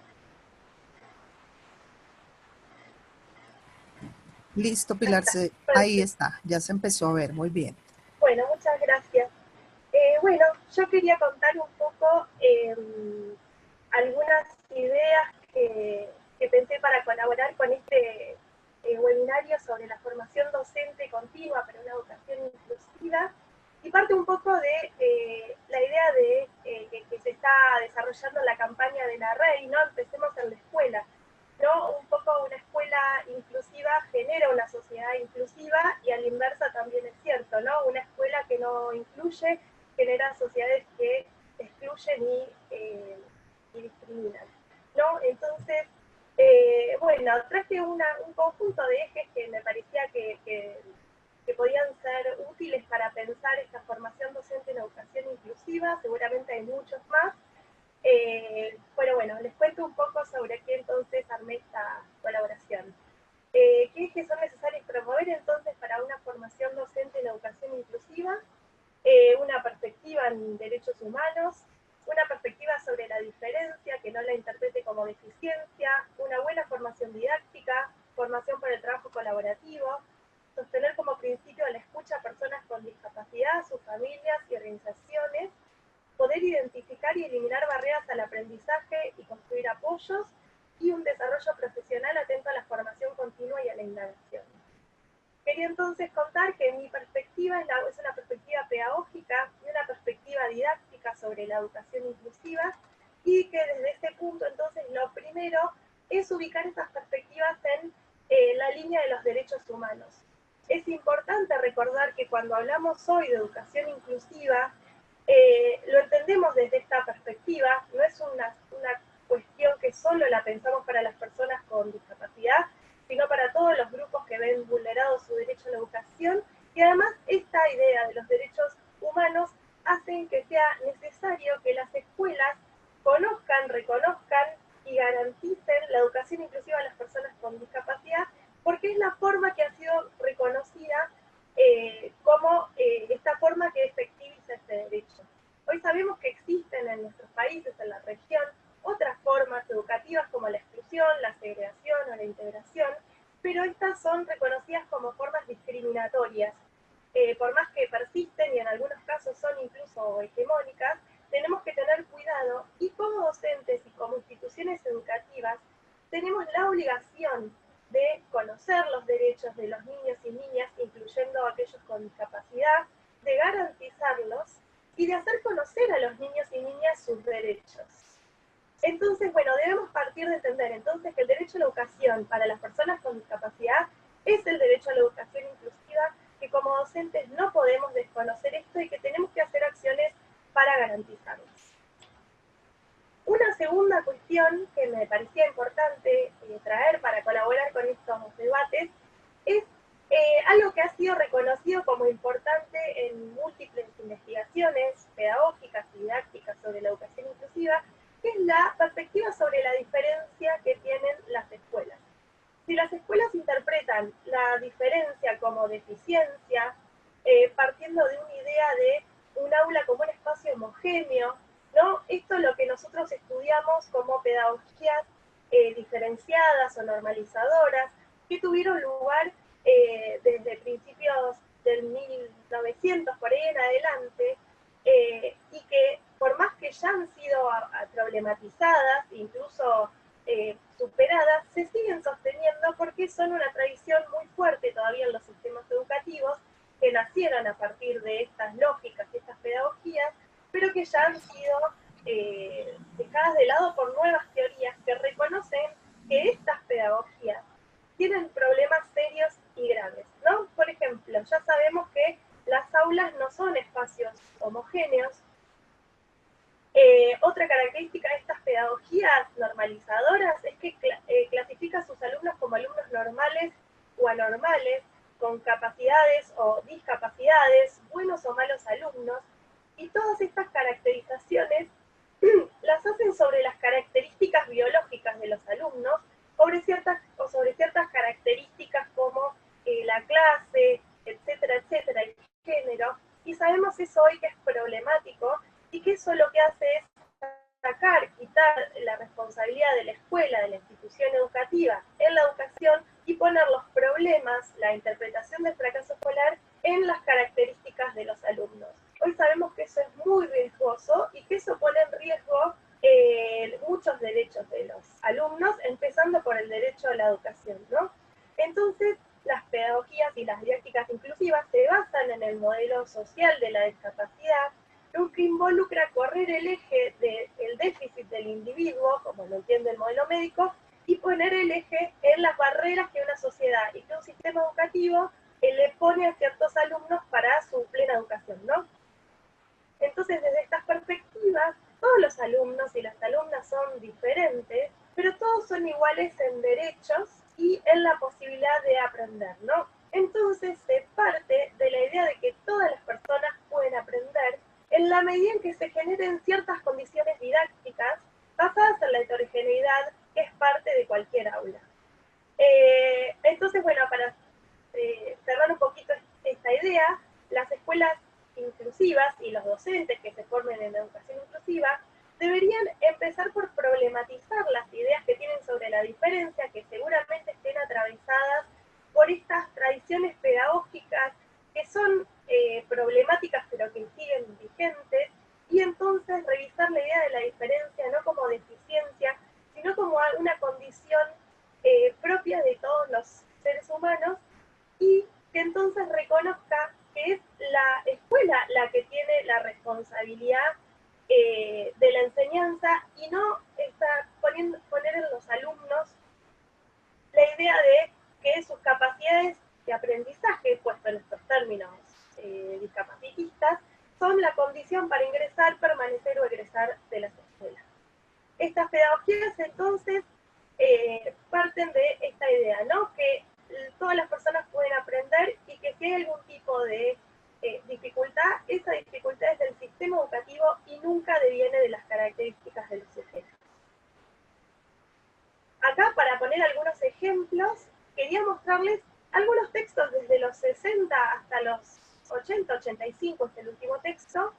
Listo, Pilar, ahí está, ya se empezó a ver, muy bien. Bueno, muchas gracias. Bueno, yo quería contar un poco algunas ideas que pensé para colaborar con este webinario sobre la formación docente continua para una educación inclusiva, y parte un poco de la idea de que se está desarrollando la campaña de la REI, ¿no? Empecemos en la escuela, ¿no? Un poco una escuela inclusiva genera una sociedad inclusiva, y a la inversa también es cierto, ¿no? Una escuela que no incluye genera sociedades que excluyen y discriminan, ¿no? Entonces, bueno, traje un conjunto de ejes que me parecía que que podían ser útiles para pensar esta formación docente en educación inclusiva, seguramente hay muchos más. Pero bueno, les cuento un poco sobre qué entonces armé esta colaboración. ¿Qué ejes son necesarios promover entonces para una formación docente en educación inclusiva? Una perspectiva en derechos humanos, una perspectiva sobre la diferencia, que no la interprete como deficiencia, una buena formación didáctica, formación para el trabajo colaborativo, sostener como principio la escucha a personas con discapacidad, sus familias y organizaciones, poder identificar y eliminar barreras al aprendizaje y construir apoyos, y un desarrollo profesional atento a la formación continua y a la indagación. Quería entonces contar que mi perspectiva es una perspectiva pedagógica y una perspectiva didáctica sobre la educación inclusiva, y que desde este punto entonces lo primero es ubicar esas perspectivas en la línea de los derechos humanos. Es importante recordar que cuando hablamos hoy de educación inclusiva, lo entendemos desde esta perspectiva, no es una cuestión que solo la pensamos para las personas con discapacidad, sino para todos los grupos que ven vulnerado su derecho a la educación, y además esta idea de los derechos humanos hacen que sea necesario que las escuelas conozcan, reconozcan y garanticen la educación inclusiva a las personas con discapacidad, porque es la forma que ha sido reconocida como esta forma que efectiviza este derecho. Hoy sabemos que existen en nuestros países, en la región, otras formas educativas como la exclusión, la segregación o la integración, pero estas son reconocidas como formas discriminatorias. Por más que persisten y en algunos casos son incluso hegemónicas, tenemos que tener cuidado, y como docentes y como instituciones educativas tenemos la obligación de conocer los derechos de los niños y niñas, incluyendo a aquellos con discapacidad, de garantizarlos y de hacer conocer a los niños y niñas sus derechos. Entonces, bueno, debemos partir de entender entonces que el derecho a la educación para las personas con discapacidad es el derecho a la educación inclusiva, que como docentes no podemos desconocer esto y que tenemos que hacer acciones para garantizarlos. Una segunda cuestión que me parecía importante traer para colaborar con estos debates es algo que ha sido reconocido como importante en múltiples investigaciones pedagógicas y didácticas sobre la educación inclusiva, que es la perspectiva sobre la diferencia que tienen las escuelas. Si las escuelas interpretan la diferencia como deficiencia, partiendo de una idea de un aula como un espacio homogéneo, ¿no? Esto es lo que nosotros estudiamos como pedagogías diferenciadas o normalizadoras, que tuvieron lugar desde principios del 1900 por ahí en adelante, y que por más que ya han sido problematizadas, incluso superadas, se siguen sosteniendo porque son una tradición muy fuerte todavía en los sistemas educativos, que nacieron a partir de estas lógicas y estas pedagogías, pero que ya han sido dejadas de lado por nuevas teorías que reconocen que estas pedagogías tienen problemas serios y graves, ¿no? Por ejemplo, ya sabemos que las aulas no son espacios homogéneos. Otra característica de estas pedagogías normalizadoras es que clasifica a sus alumnos como alumnos normales o anormales, con capacidades o discapacidades, buenos o malos alumnos, y todas estas caracterizaciones las hacen sobre las características biológicas de los alumnos, sobre ciertas características como la clase, etcétera, el género, y sabemos eso hoy que es problemático, y que eso lo que hace es quitar la responsabilidad de la escuela, de la institución educativa en la educación, y poner los problemas, la interpretación del fracaso escolar, en las características de los alumnos. Hoy sabemos que eso es muy riesgoso y que eso pone en riesgo muchos derechos de los alumnos, empezando por el derecho a la educación, ¿no? Entonces, las pedagogías y las didácticas inclusivas se basan en el modelo social de la discapacidad, lo que involucra correr el eje del déficit del individuo, como lo entiende el modelo médico, y poner el eje en las barreras que una sociedad y que un sistema educativo le pone a ciertos alumnos para su plena educación, ¿no? Entonces, desde estas perspectivas, todos los alumnos y las alumnas son diferentes, pero todos son iguales en derechos y en la posibilidad de aprender, ¿no? Entonces se parte de la idea de que todas las personas pueden aprender en la medida en que se generen ciertas condiciones didácticas basadas en la heterogeneidad que es parte de cualquier aula. Entonces, bueno, para cerrar un poquito esta idea, las escuelas inclusivas y los docentes que se formen en educación inclusiva deberían empezar por problematizar las ideas que tienen sobre la diferencia, que seguramente estén atravesadas por estas tradiciones pedagógicas que son problemáticas pero que siguen vigentes, y entonces revisar la idea de la diferencia no como deficiencia, sino como una condición propia de todos los seres humanos, y que entonces reconozca que es la escuela la que tiene la responsabilidad de la enseñanza y no está poner en los alumnos la idea de que sus capacidades de aprendizaje, puesto en estos términos discapacitistas, son la condición para ingresar, permanecer o egresar de las escuelas. Estas pedagogías entonces parten de esta idea, ¿no? Que todas las personas pueden aprender y que si hay algún tipo de dificultad, esa dificultad es del sistema educativo y nunca deviene de las características de los sujetos. Acá, para poner algunos ejemplos, quería mostrarles algunos textos desde los 60 hasta los 80, 85, es el último texto,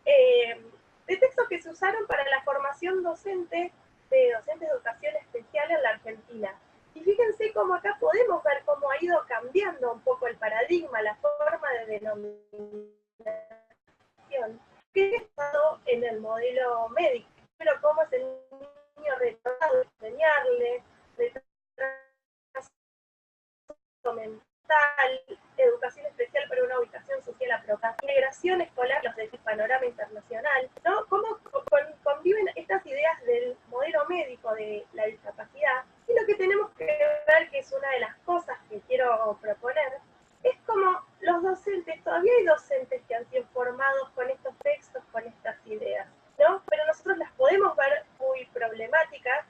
de textos que se usaron para la formación docente de docentes de educación especial en la Argentina. Y fíjense cómo acá podemos ver cómo ha ido cambiando un poco el paradigma, la forma de denominación que ha estado en el modelo médico, pero cómo es el niño retardado, enseñarle, retraso mental, educación especial para una ubicación social apropiada, integración escolar, los del panorama internacional, ¿no? Cómo conviven estas ideas del modelo médico de la discapacidad. Y lo que tenemos que ver, que es una de las cosas que quiero proponer, es como los docentes, todavía hay docentes que han sido formados con estos textos, con estas ideas, ¿no? Pero nosotros las podemos ver muy problemáticas.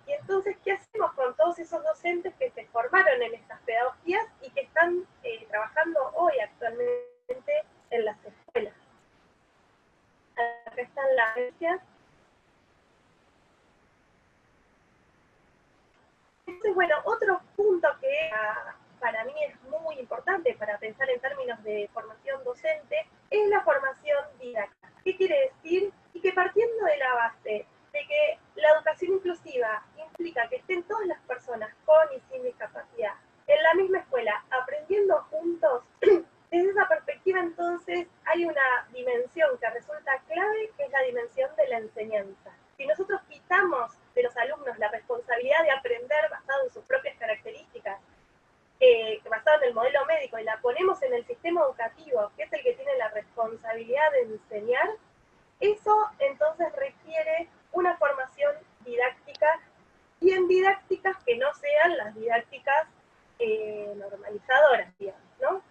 Y entonces, ¿qué hacemos con todos esos docentes que se formaron en estas pedagogías y que están trabajando hoy actualmente en las escuelas? Acá están las agencias. Entonces, bueno, otro punto que para mí es muy importante para pensar en términos de formación docente es la formación didáctica. ¿Qué quiere decir? Y que partiendo de la base de que la educación inclusiva implica que estén todas las personas con y sin discapacidad en la misma escuela, aprendiendo juntos, desde esa perspectiva entonces hay una dimensión que resulta clave, que es la dimensión de la enseñanza. Si nosotros quitamos de los alumnos la responsabilidad de aprender basado en sus propias características, basado en el modelo médico, y la ponemos en el sistema educativo, que es el que tiene la responsabilidad de enseñar, eso entonces requiere una formación didáctica, y en didácticas que no sean las didácticas normalizadoras, digamos, ¿no?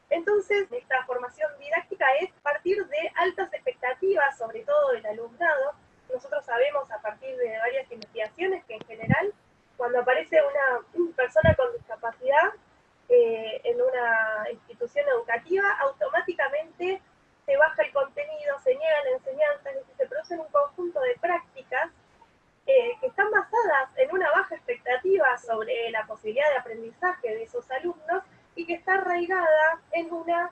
Entonces, esta formación didáctica es partir de altas expectativas, sobre todo del alumnado. Nosotros sabemos a partir de varias investigaciones que en general, cuando aparece una persona con discapacidad en una institución educativa, automáticamente se baja el contenido, se niega la enseñanza, es decir, se producen un conjunto de prácticas que están basadas en una baja expectativa sobre la posibilidad de aprendizaje de esos alumnos y que está arraigada en una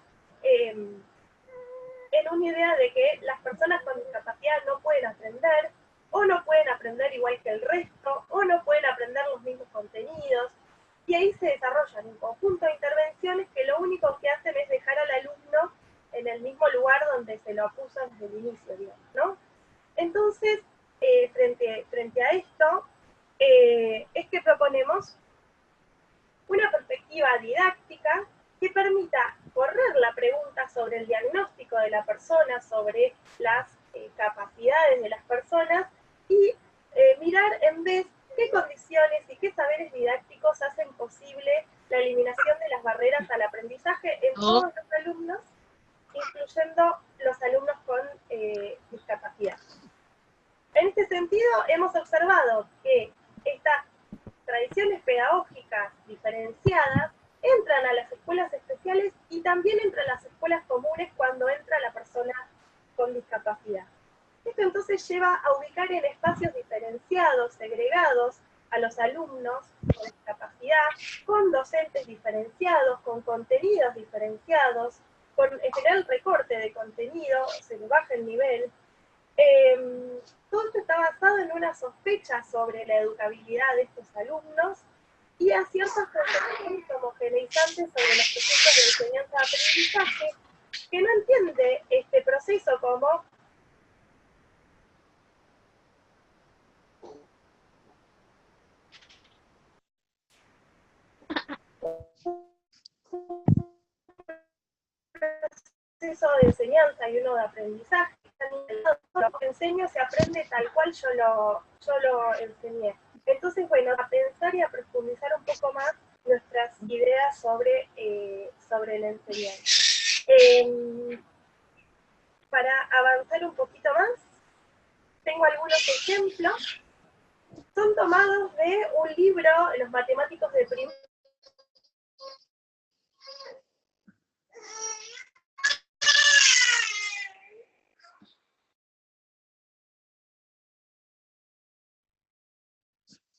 idea de que las personas con discapacidad no pueden aprender, o no pueden aprender igual que el resto, o no pueden aprender los mismos contenidos, y ahí se desarrollan un conjunto de intervenciones que lo único que hacen es dejar al alumno en el mismo lugar donde se lo acusan desde el inicio, digamos, ¿no? Entonces, frente a esto, es que proponemos una perspectiva didáctica que permita correr la pregunta sobre el diagnóstico de la persona, sobre las capacidades de las personas, y mirar en vez qué condiciones y qué saberes didácticos hacen posible la eliminación de las barreras al aprendizaje en todos los alumnos, incluyendo los alumnos con discapacidad. En este sentido, hemos observado que esta tradiciones pedagógicas diferenciadas entran a las escuelas especiales y también entran a las escuelas comunes cuando entra la persona con discapacidad. Esto entonces lleva a ubicar en espacios diferenciados, segregados, a los alumnos con discapacidad, con docentes diferenciados, con contenidos diferenciados, con en general recorte de contenido, se le baja el nivel. Todo esto está basado en una sospecha sobre la educabilidad de estos alumnos y a ciertas concepciones homogeneizantes sobre los procesos de enseñanza-aprendizaje que no entiende este proceso como proceso de enseñanza y uno de aprendizaje. Lo que enseño se aprende tal cual yo lo enseñé. Entonces, bueno, a pensar y a profundizar un poco más nuestras ideas sobre la enseñanza. Para avanzar un poquito más, tengo algunos ejemplos. Son tomados de un libro, Los matemáticos de primer.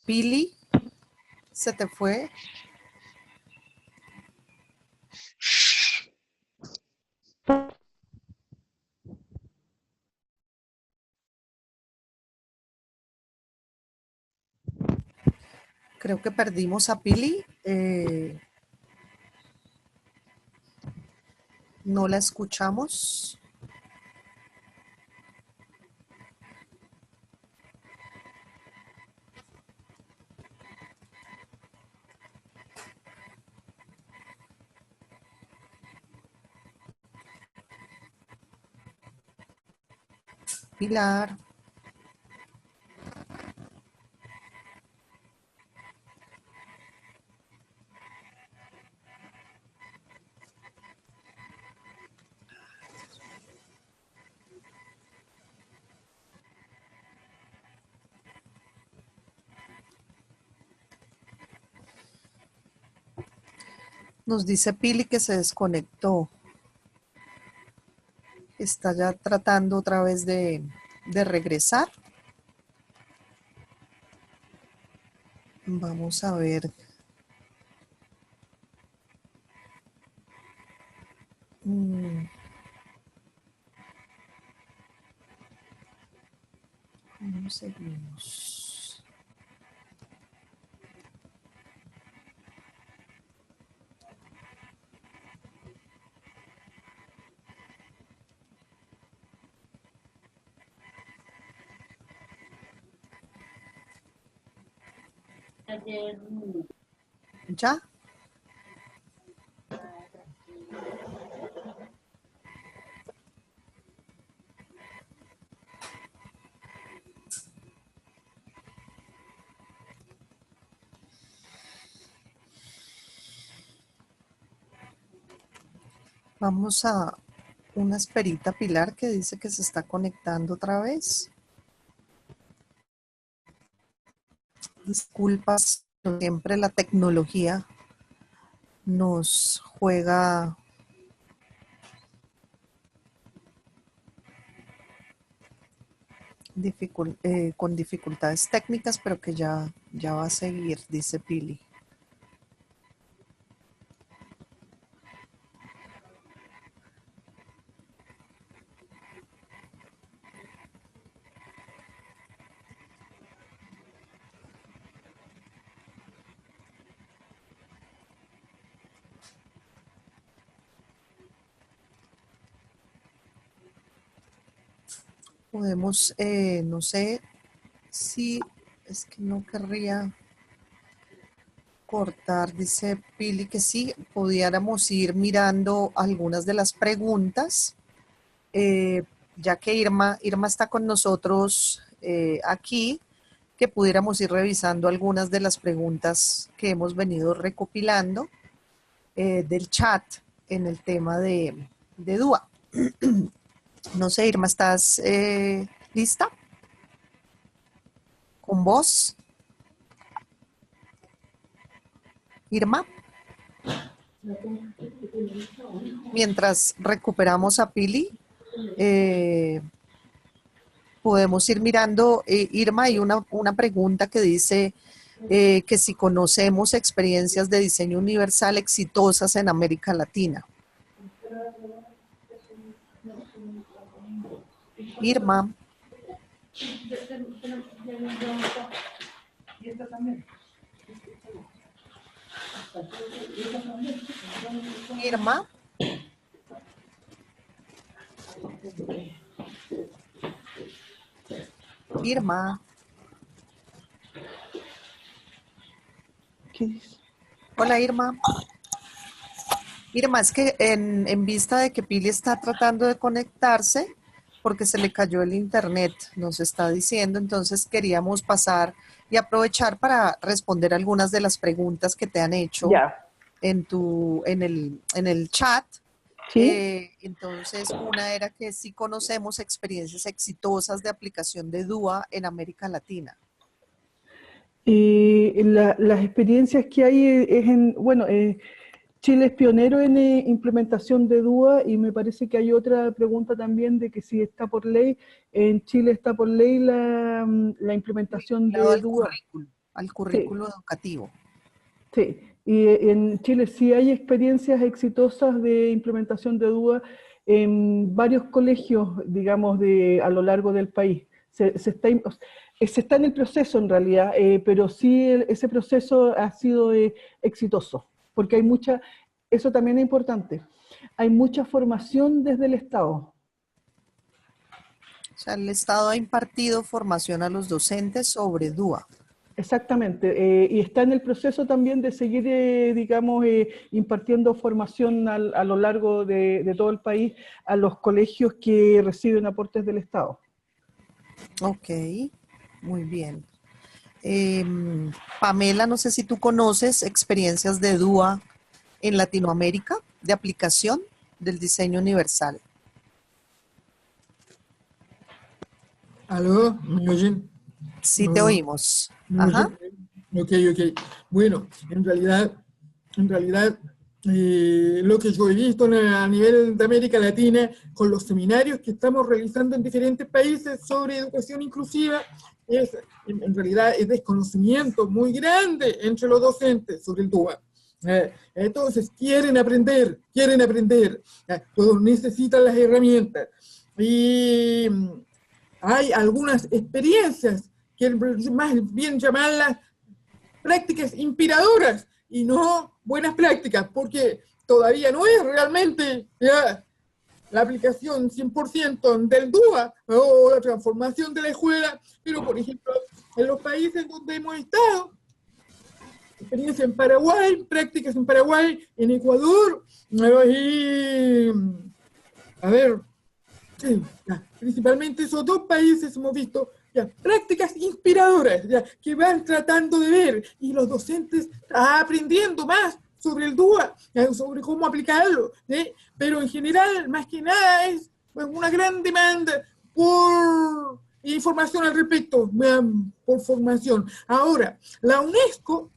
Pili, ¿se te fue? Creo que perdimos a Pili. No la escuchamos. Pilar. Nos dice Pili que se desconectó. Está ya tratando otra vez de regresar. Vamos a ver. ¿Cómo seguimos? ¿Ya? Vamos a una esperita, Pilar, que dice que se está conectando otra vez. Disculpas, siempre la tecnología nos juega con dificultades técnicas, pero que ya va a seguir, dice Pili. Podemos, no sé si es que no querría cortar, dice Pili que sí, pudiéramos ir mirando algunas de las preguntas, ya que Irma está con nosotros aquí, que pudiéramos ir revisando algunas de las preguntas que hemos venido recopilando del chat en el tema de DUA. No sé, Irma, ¿estás lista? ¿Con vos? Irma, mientras recuperamos a Pili, podemos ir mirando, Irma, hay una pregunta que dice que si conocemos experiencias de diseño universal exitosas en América Latina. Irma. Irma. Irma. ¿Qué dice? Hola, Irma. Irma, es que en vista de que Pili está tratando de conectarse, porque se le cayó el internet, nos está diciendo, entonces queríamos pasar y aprovechar para responder algunas de las preguntas que te han hecho Ya. en el chat. ¿Sí? Entonces, una era que sí conocemos experiencias exitosas de aplicación de DUA en América Latina. Las experiencias que hay es bueno, Chile es pionero en implementación de DUA y me parece que hay otra pregunta también de que si está por ley, en Chile está por ley la implementación de DUA. Al currículo educativo. Sí, y en Chile sí hay experiencias exitosas de implementación de DUA en varios colegios, digamos, a lo largo del país. Se está en el proceso en realidad, pero sí ese proceso ha sido exitoso, porque eso también es importante, hay mucha formación desde el Estado. O sea, el Estado ha impartido formación a los docentes sobre DUA. Exactamente, y está en el proceso también de seguir, digamos, impartiendo formación a lo largo de todo el país a los colegios que reciben aportes del Estado. Ok, muy bien. Pamela, no sé si tú conoces experiencias de DUA en Latinoamérica, de aplicación del diseño universal. ¿Aló? ¿Me oyen? Sí, te oímos. ¿Me oyen? Ok. Bueno, en realidad, lo que yo he visto a nivel de América Latina, con los seminarios que estamos realizando en diferentes países sobre educación inclusiva, en realidad es desconocimiento muy grande entre los docentes sobre el DUA. Entonces, quieren aprender, todos necesitan las herramientas. Y hay algunas experiencias que más bien llamarlas prácticas inspiradoras y no buenas prácticas, porque todavía no es realmente la aplicación 100% del DUA o la transformación de la escuela, pero por ejemplo, en los países donde hemos estado, experiencia en Paraguay, prácticas en Paraguay, en Ecuador, y, a ver, sí, principalmente esos dos países hemos visto prácticas inspiradoras que van tratando de ver y los docentes aprendiendo más sobre el DUA, sobre cómo aplicarlo, pero en general, más que nada, es una gran demanda por información al respecto, por formación. Ahora, la UNESCO,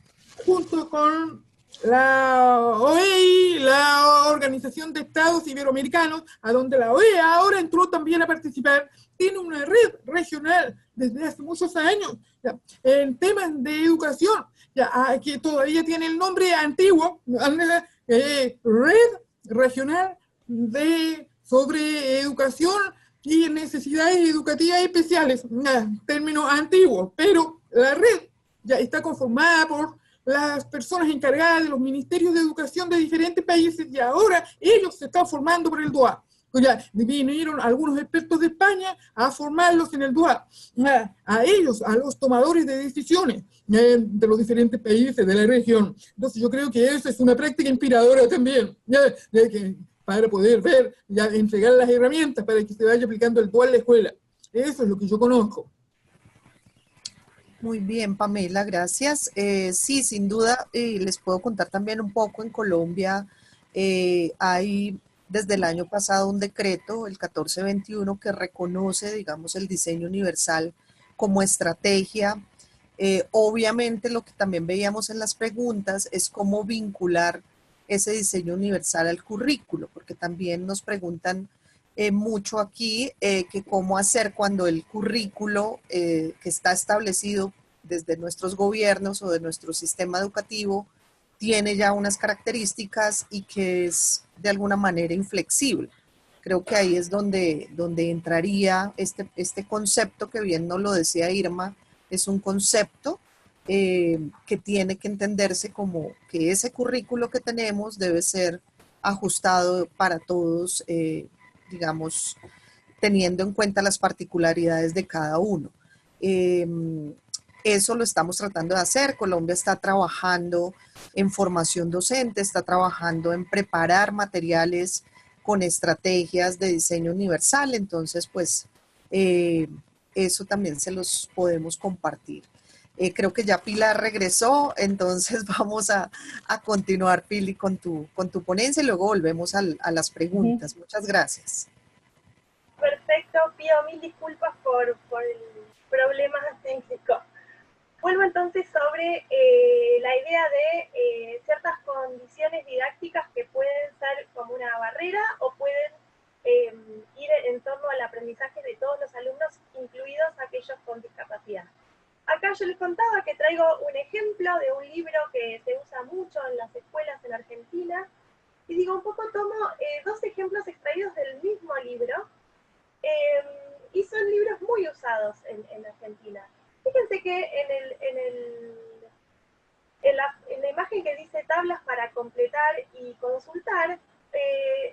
junto con la OEI, la Organización de Estados Iberoamericanos, a donde la OEA ahora entró también a participar, tiene una red regional desde hace muchos años en temas de educación, que todavía tiene el nombre antiguo, Red Regional sobre Educación y Necesidades Educativas Especiales, término antiguo, pero la red ya está conformada por las personas encargadas de los ministerios de educación de diferentes países y ahora ellos se están formando por el DUA. Ya vinieron algunos expertos de España a formarlos en el DUA, a ellos, a los tomadores de decisiones de los diferentes países de la región. Entonces yo creo que eso es una práctica inspiradora también, para poder ver, entregar las herramientas para que se vaya aplicando el DUA en la escuela. Eso es lo que yo conozco. Muy bien, Pamela, gracias. Sí, sin duda, les puedo contar también un poco. En Colombia hay desde el año pasado un decreto, el 1421, que reconoce, digamos, el diseño universal como estrategia Obviamente lo que también veíamos en las preguntas es cómo vincular ese diseño universal al currículo, porque también nos preguntan mucho aquí que cómo hacer cuando el currículo que está establecido desde nuestros gobiernos o de nuestro sistema educativo tiene ya unas características y que es de alguna manera inflexible. Creo que ahí es donde entraría este concepto que bien nos lo decía Irma, es un concepto que tiene que entenderse como que ese currículo que tenemos debe ser ajustado para todos, digamos, teniendo en cuenta las particularidades de cada uno. Eso lo estamos tratando de hacer. Colombia está trabajando en formación docente, está trabajando en preparar materiales con estrategias de diseño universal, entonces pues eso también se los podemos compartir. Creo que ya Pilar regresó, entonces vamos a continuar, Pili, con tu ponencia y luego volvemos a las preguntas. Muchas gracias. Perfecto, pido mil disculpas por el problema técnico. Vuelvo entonces sobre la idea de ciertas condiciones didácticas que pueden ser como una barrera o pueden ir en torno al aprendizaje de todos los alumnos, incluidos aquellos con discapacidad. Acá yo les contaba que traigo un ejemplo de un libro que se usa mucho en las escuelas en Argentina, y digo, un poco tomo dos ejemplos extraídos del mismo libro, y son libros muy usados en Argentina. Fíjense que en la imagen que dice tablas para completar y consultar,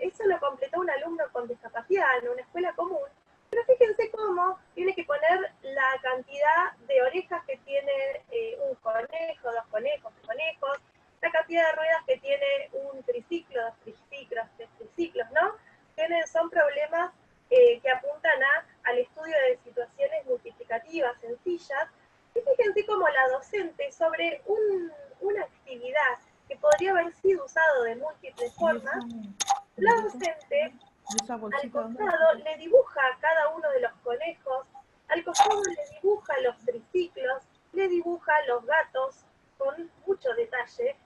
eso lo completó un alumno con discapacidad en una escuela común, pero fíjense cómo tiene que poner la cantidad de orejas que tiene un conejo, dos conejos, tres conejos, la cantidad de ruedas que tiene un triciclo, dos triciclos, tres triciclos, ¿no? Son problemas que apuntan al estudio de situaciones multiplicativas sencillas. Y fíjense cómo la docente, sobre una actividad que podría haber sido usado de múltiples formas, la docente al costado le dibuja a cada uno de los conejos, al costado le dibuja los triciclos, le dibuja los gatos con mucho detalle.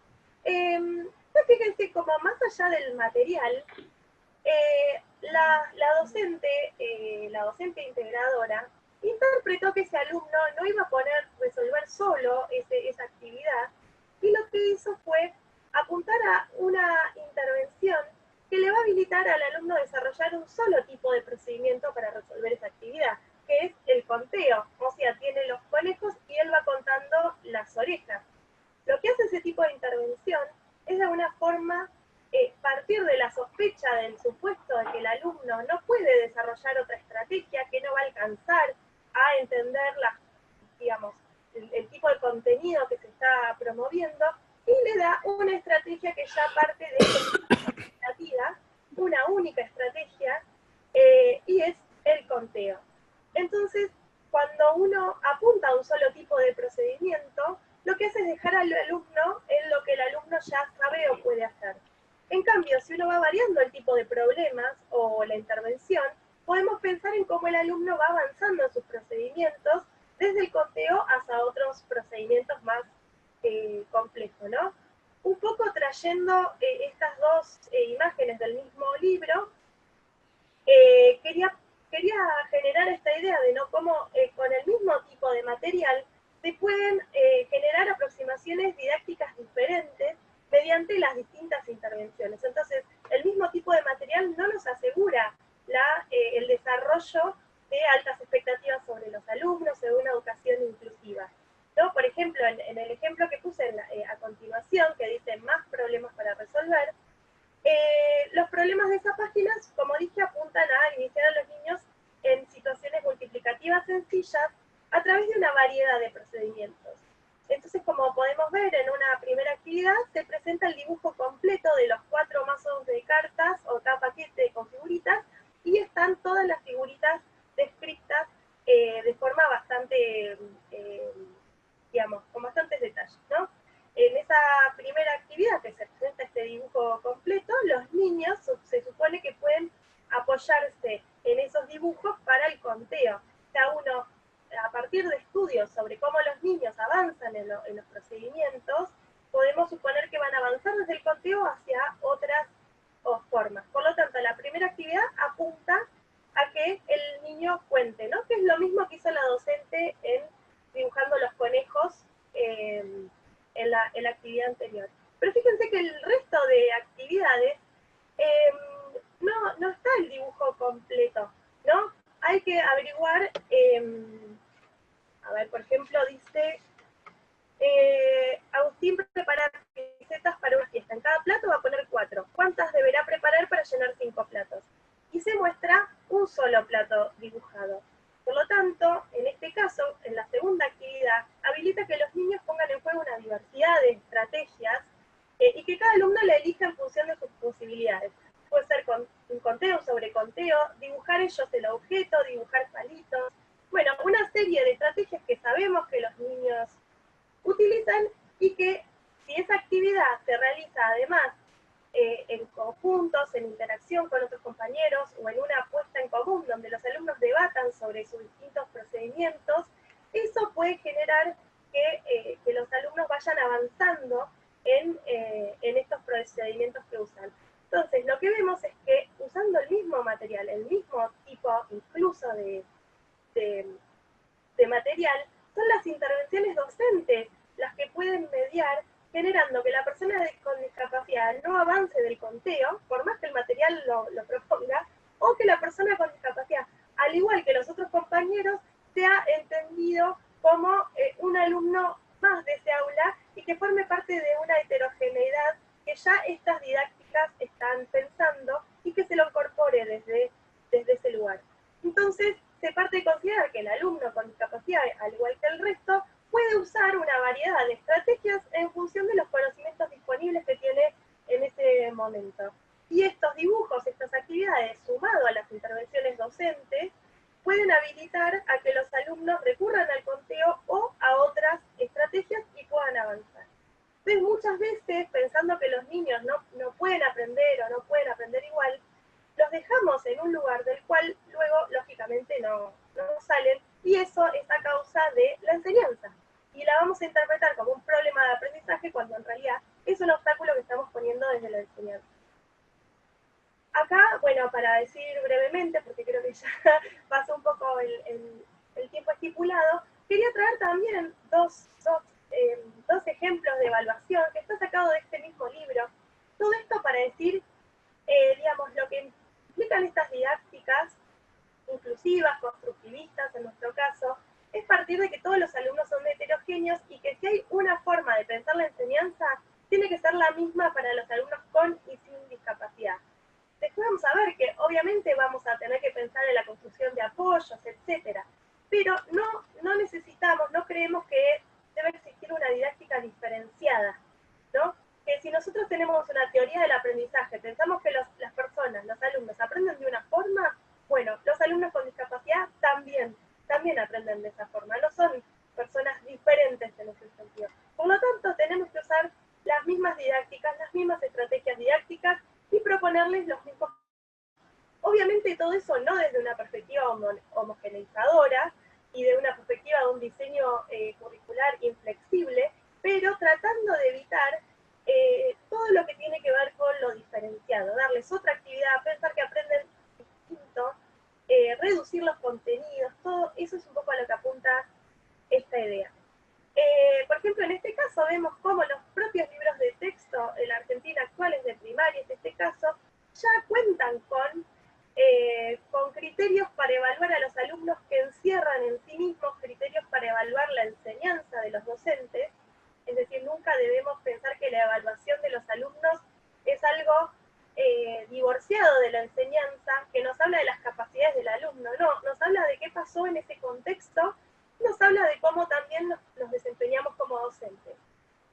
Fíjense como más allá del material, la docente integradora interpretó que ese alumno no iba a poder resolver solo esa actividad, y lo que hizo fue apuntar a una intervención que le va a habilitar al alumno a desarrollar un solo tipo de procedimiento para resolver esa actividad, que es el conteo. O sea, tiene los conejos y él va contando las orejas. Lo que hace ese tipo de intervención es de alguna forma partir de la sospecha del supuesto de que el alumno no puede desarrollar otra estrategia, que no va a alcanzar a entender el tipo de contenido que se está promoviendo, y le da una estrategia que ya parte de una única estrategia, y es el conteo. Entonces, cuando uno apunta a un solo tipo de procedimiento, lo que hace es dejar al alumno en lo que el alumno ya sabe o puede hacer. En cambio, si uno va variando el tipo de problemas o la intervención, podemos pensar en cómo el alumno va avanzando en sus procedimientos desde el conteo hasta otros procedimientos más complejos, ¿no? Un poco trayendo estas dos imágenes del mismo libro, quería generar esta idea de cómo con el mismo tipo de material se pueden generar aproximaciones didácticas diferentes mediante las distintas intervenciones. Entonces, el mismo tipo de material no nos asegura el desarrollo de altas expectativas sobre los alumnos, de una educación inclusiva, ¿no? Por ejemplo, en el ejemplo que puse a continuación, que dice más problemas para resolver, los problemas de esas páginas, como dije, apuntan a iniciar a los niños en situaciones multiplicativas sencillas a través de una variedad de procedimientos. Entonces, como podemos ver, en una primera actividad se presenta el dibujo completo de los 4 mazos de cartas o cada paquete con figuritas, y están todas las figuritas descritas de forma bastante, con bastantes detalles, ¿no? En esa primera actividad que se presenta este dibujo completo, los niños se supone que pueden apoyarse en esos dibujos para el conteo. Cada uno, a partir de estudios sobre cómo los niños avanzan no está el dibujo completo, ¿no? Hay que averiguar, a ver, por ejemplo, dice, Agustín prepara recetas para una fiesta. En cada plato va a poner 4. ¿Cuántas deberá preparar para llenar 5 platos? Y se muestra un solo plato dibujado. Por lo tanto, en este caso, en la segunda actividad, habilita que los niños pongan en juego una diversidad de estrategias y que cada alumno la elija en función de sus posibilidades. Puede ser un conteo sobre conteo, dibujar ellos el objeto, dibujar palitos. Bueno, una serie de estrategias que sabemos que los niños utilizan y que si esa actividad se realiza además en conjuntos, en interacción con otros compañeros o en una apuesta en común donde los alumnos debatan sobre sus distintos procedimientos, eso puede generar que los alumnos vayan avanzando en estos procedimientos que usan. Entonces, lo que vemos es que usando el mismo material, el mismo tipo incluso de material, son las intervenciones docentes las que pueden mediar, generando que la persona con discapacidad no avance del conteo, por más que el material lo proponga, o que la persona con discapacidad, al igual que los otros compañeros, sea entendido como un alumno más de ese aula y que forme parte de una heterogeneidad que ya estas didácticas están pensando y que se lo incorpore desde ese lugar. Entonces, se parte de considerar que el alumno con discapacidad, al igual que el resto, puede usar una variedad de estrategias en función de los conocimientos disponibles que tiene en ese momento. Y estos dibujos, estas actividades, sumado a las intervenciones docentes, pueden habilitar a que los alumnos recurran al conteo o a otras estrategias y puedan avanzar. Entonces, muchas veces, pensando que los niños no pueden aprender o no pueden aprender igual, los dejamos en un lugar del cual luego, lógicamente, no salen, y eso es a causa de la enseñanza. Y la vamos a interpretar como un problema de aprendizaje cuando en realidad es un obstáculo que estamos poniendo desde la enseñanza. Acá, bueno, para decir brevemente, porque creo que ya pasó un poco el tiempo estipulado, quería traer también dos ejemplos de evaluación que está sacado de este mismo libro. Todo esto para decir, digamos, lo que implican estas didácticas inclusivas, constructivistas en nuestro caso, es partir de que todos los alumnos son heterogéneos y que si hay una forma de pensar la enseñanza, tiene que ser la misma para los alumnos con y sin discapacidad. Después vamos a ver que obviamente vamos a tener que pensar en la construcción de apoyos, etcétera, pero no necesitamos, no creemos que debe existir una didáctica diferenciada, ¿no? Que si nosotros tenemos una teoría del aprendizaje, pensamos que las personas, los alumnos aprenden de una forma, bueno, los alumnos con discapacidad también aprenden de esa forma, no son personas diferentes en ese sentido. Por lo tanto, tenemos que usar las mismas didácticas, las mismas estrategias didácticas y proponerles los mismos. Obviamente todo eso no desde una perspectiva homogeneizadora y de una perspectiva de un diseño curricular inflexible, pero tratando de evitar todo lo que tiene que ver con lo diferenciado, darles otra actividad, pensar que aprenden distinto, reducir los contenidos, todo eso es un poco a lo que apunta esta idea. Por ejemplo, en este caso vemos cómo los propios libros de texto en la Argentina actuales de primaria, en este caso, ya cuentan con criterios para evaluar a los alumnos que encierran en sí mismos criterios para evaluar la enseñanza de los docentes. Es decir, nunca debemos pensar que la evaluación de los alumnos es algo divorciado de la enseñanza, que nos habla de las capacidades del alumno. No, nos habla de qué pasó en ese contexto, nos habla de cómo también nos desempeñamos como docentes.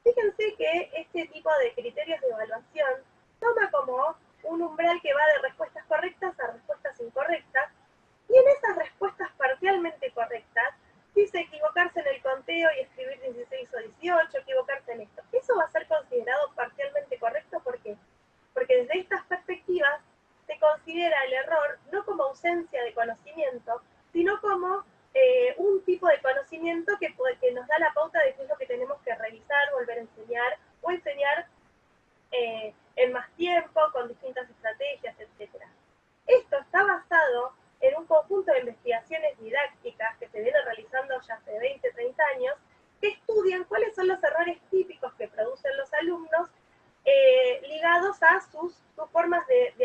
Fíjense que este tipo de criterios de evaluación toma como un umbral que va de respuestas correctas a respuestas incorrectas, y en esas respuestas parcialmente correctas dice equivocarse en el conteo y escribir 16 o 18, equivocarse en esto. Eso va a ser considerado parcialmente correcto, ¿por qué? Porque desde estas perspectivas se considera el error no como ausencia de conocimiento, sino como un tipo de conocimiento que nos da la pauta de qué es lo que tenemos que revisar, volver a enseñar, o enseñar en más tiempo, con distintas estrategias, etc. Esto está basado en un conjunto de investigaciones didácticas que se vienen realizando ya hace 20, 30 años, que estudian cuáles son los errores típicos que producen los alumnos ligados a sus formas de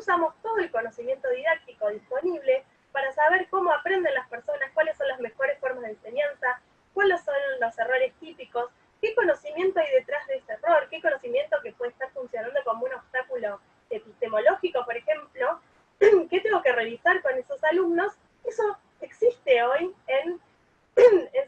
usamos todo el conocimiento didáctico disponible para saber cómo aprenden las personas, cuáles son las mejores formas de enseñanza, cuáles son los errores típicos, qué conocimiento hay detrás de ese error, qué conocimiento que puede estar funcionando como un obstáculo epistemológico, por ejemplo, qué tengo que revisar con esos alumnos. Eso existe hoy en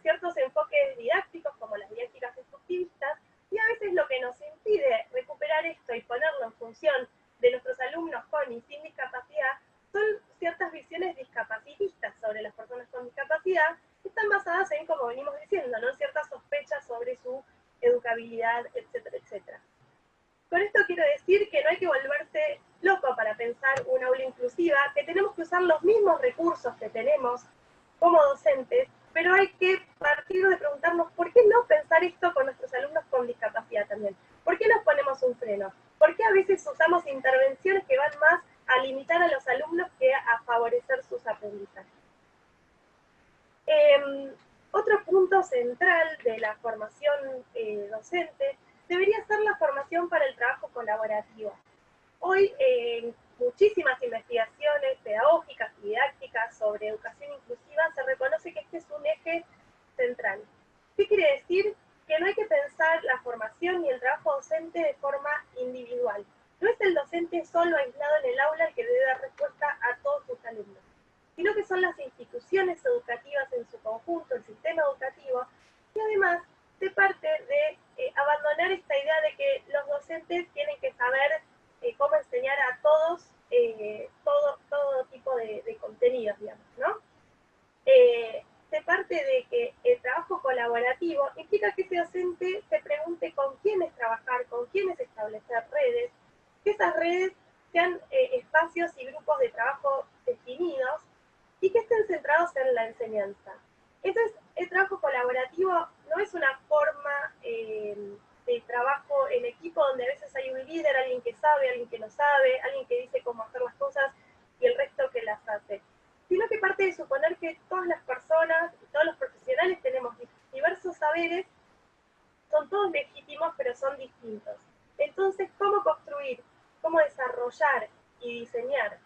ciertos enfoques didácticos como las didácticas constructivistas, y a veces lo que nos impide recuperar esto y ponerlo en función de nuestros alumnos con y sin discapacidad son ciertas visiones discapacitistas sobre las personas con discapacidad, que están basadas en, como venimos diciendo, ¿no?, ciertas sospechas sobre su educabilidad, etcétera, etcétera. Con esto quiero decir que no hay que volverse loco para pensar una aula inclusiva, que tenemos que usar los mismos recursos que tenemos como docentes, pero hay que partir de preguntarnos por qué no pensar esto con nuestros alumnos con discapacidad también. ¿Por qué nos ponemos un freno? ¿Por qué a veces usamos intervenciones que van más a limitar a los alumnos que a favorecer sus aprendizajes? Otro punto central de la formación docente debería ser la formación para el trabajo colaborativo. Hoy, muchísimas investigaciones pedagógicas y didácticas sobre educación inclusiva se reconoce que este es un eje central. ¿Qué quiere decir? Que no hay que pensar la formación y el trabajo docente de forma individual. No es el docente solo aislado en el aula el que debe dar respuesta a todos sus alumnos, sino que son las instituciones educativas en su conjunto, el sistema educativo, y además se parte de abandonar esta idea de que los docentes tienen que saber cómo enseñar a todos todo tipo de contenidos, digamos, ¿no? Se parte de que el trabajo colaborativo implica que ese docente se pregunte con quiénes trabajar, con quiénes establecer redes, que esas redes sean espacios y grupos de trabajo definidos y que estén centrados en la enseñanza. Entonces, el trabajo colaborativo no es una forma de trabajo en equipo donde a veces hay un líder, alguien que sabe, alguien que no sabe, alguien que dice cómo hacer las cosas y el resto que las hace, sino que parte de suponer que todas las personas, todos los profesionales tenemos diversos saberes, son todos legítimos, pero son distintos. Entonces, ¿cómo construir, cómo desarrollar y diseñar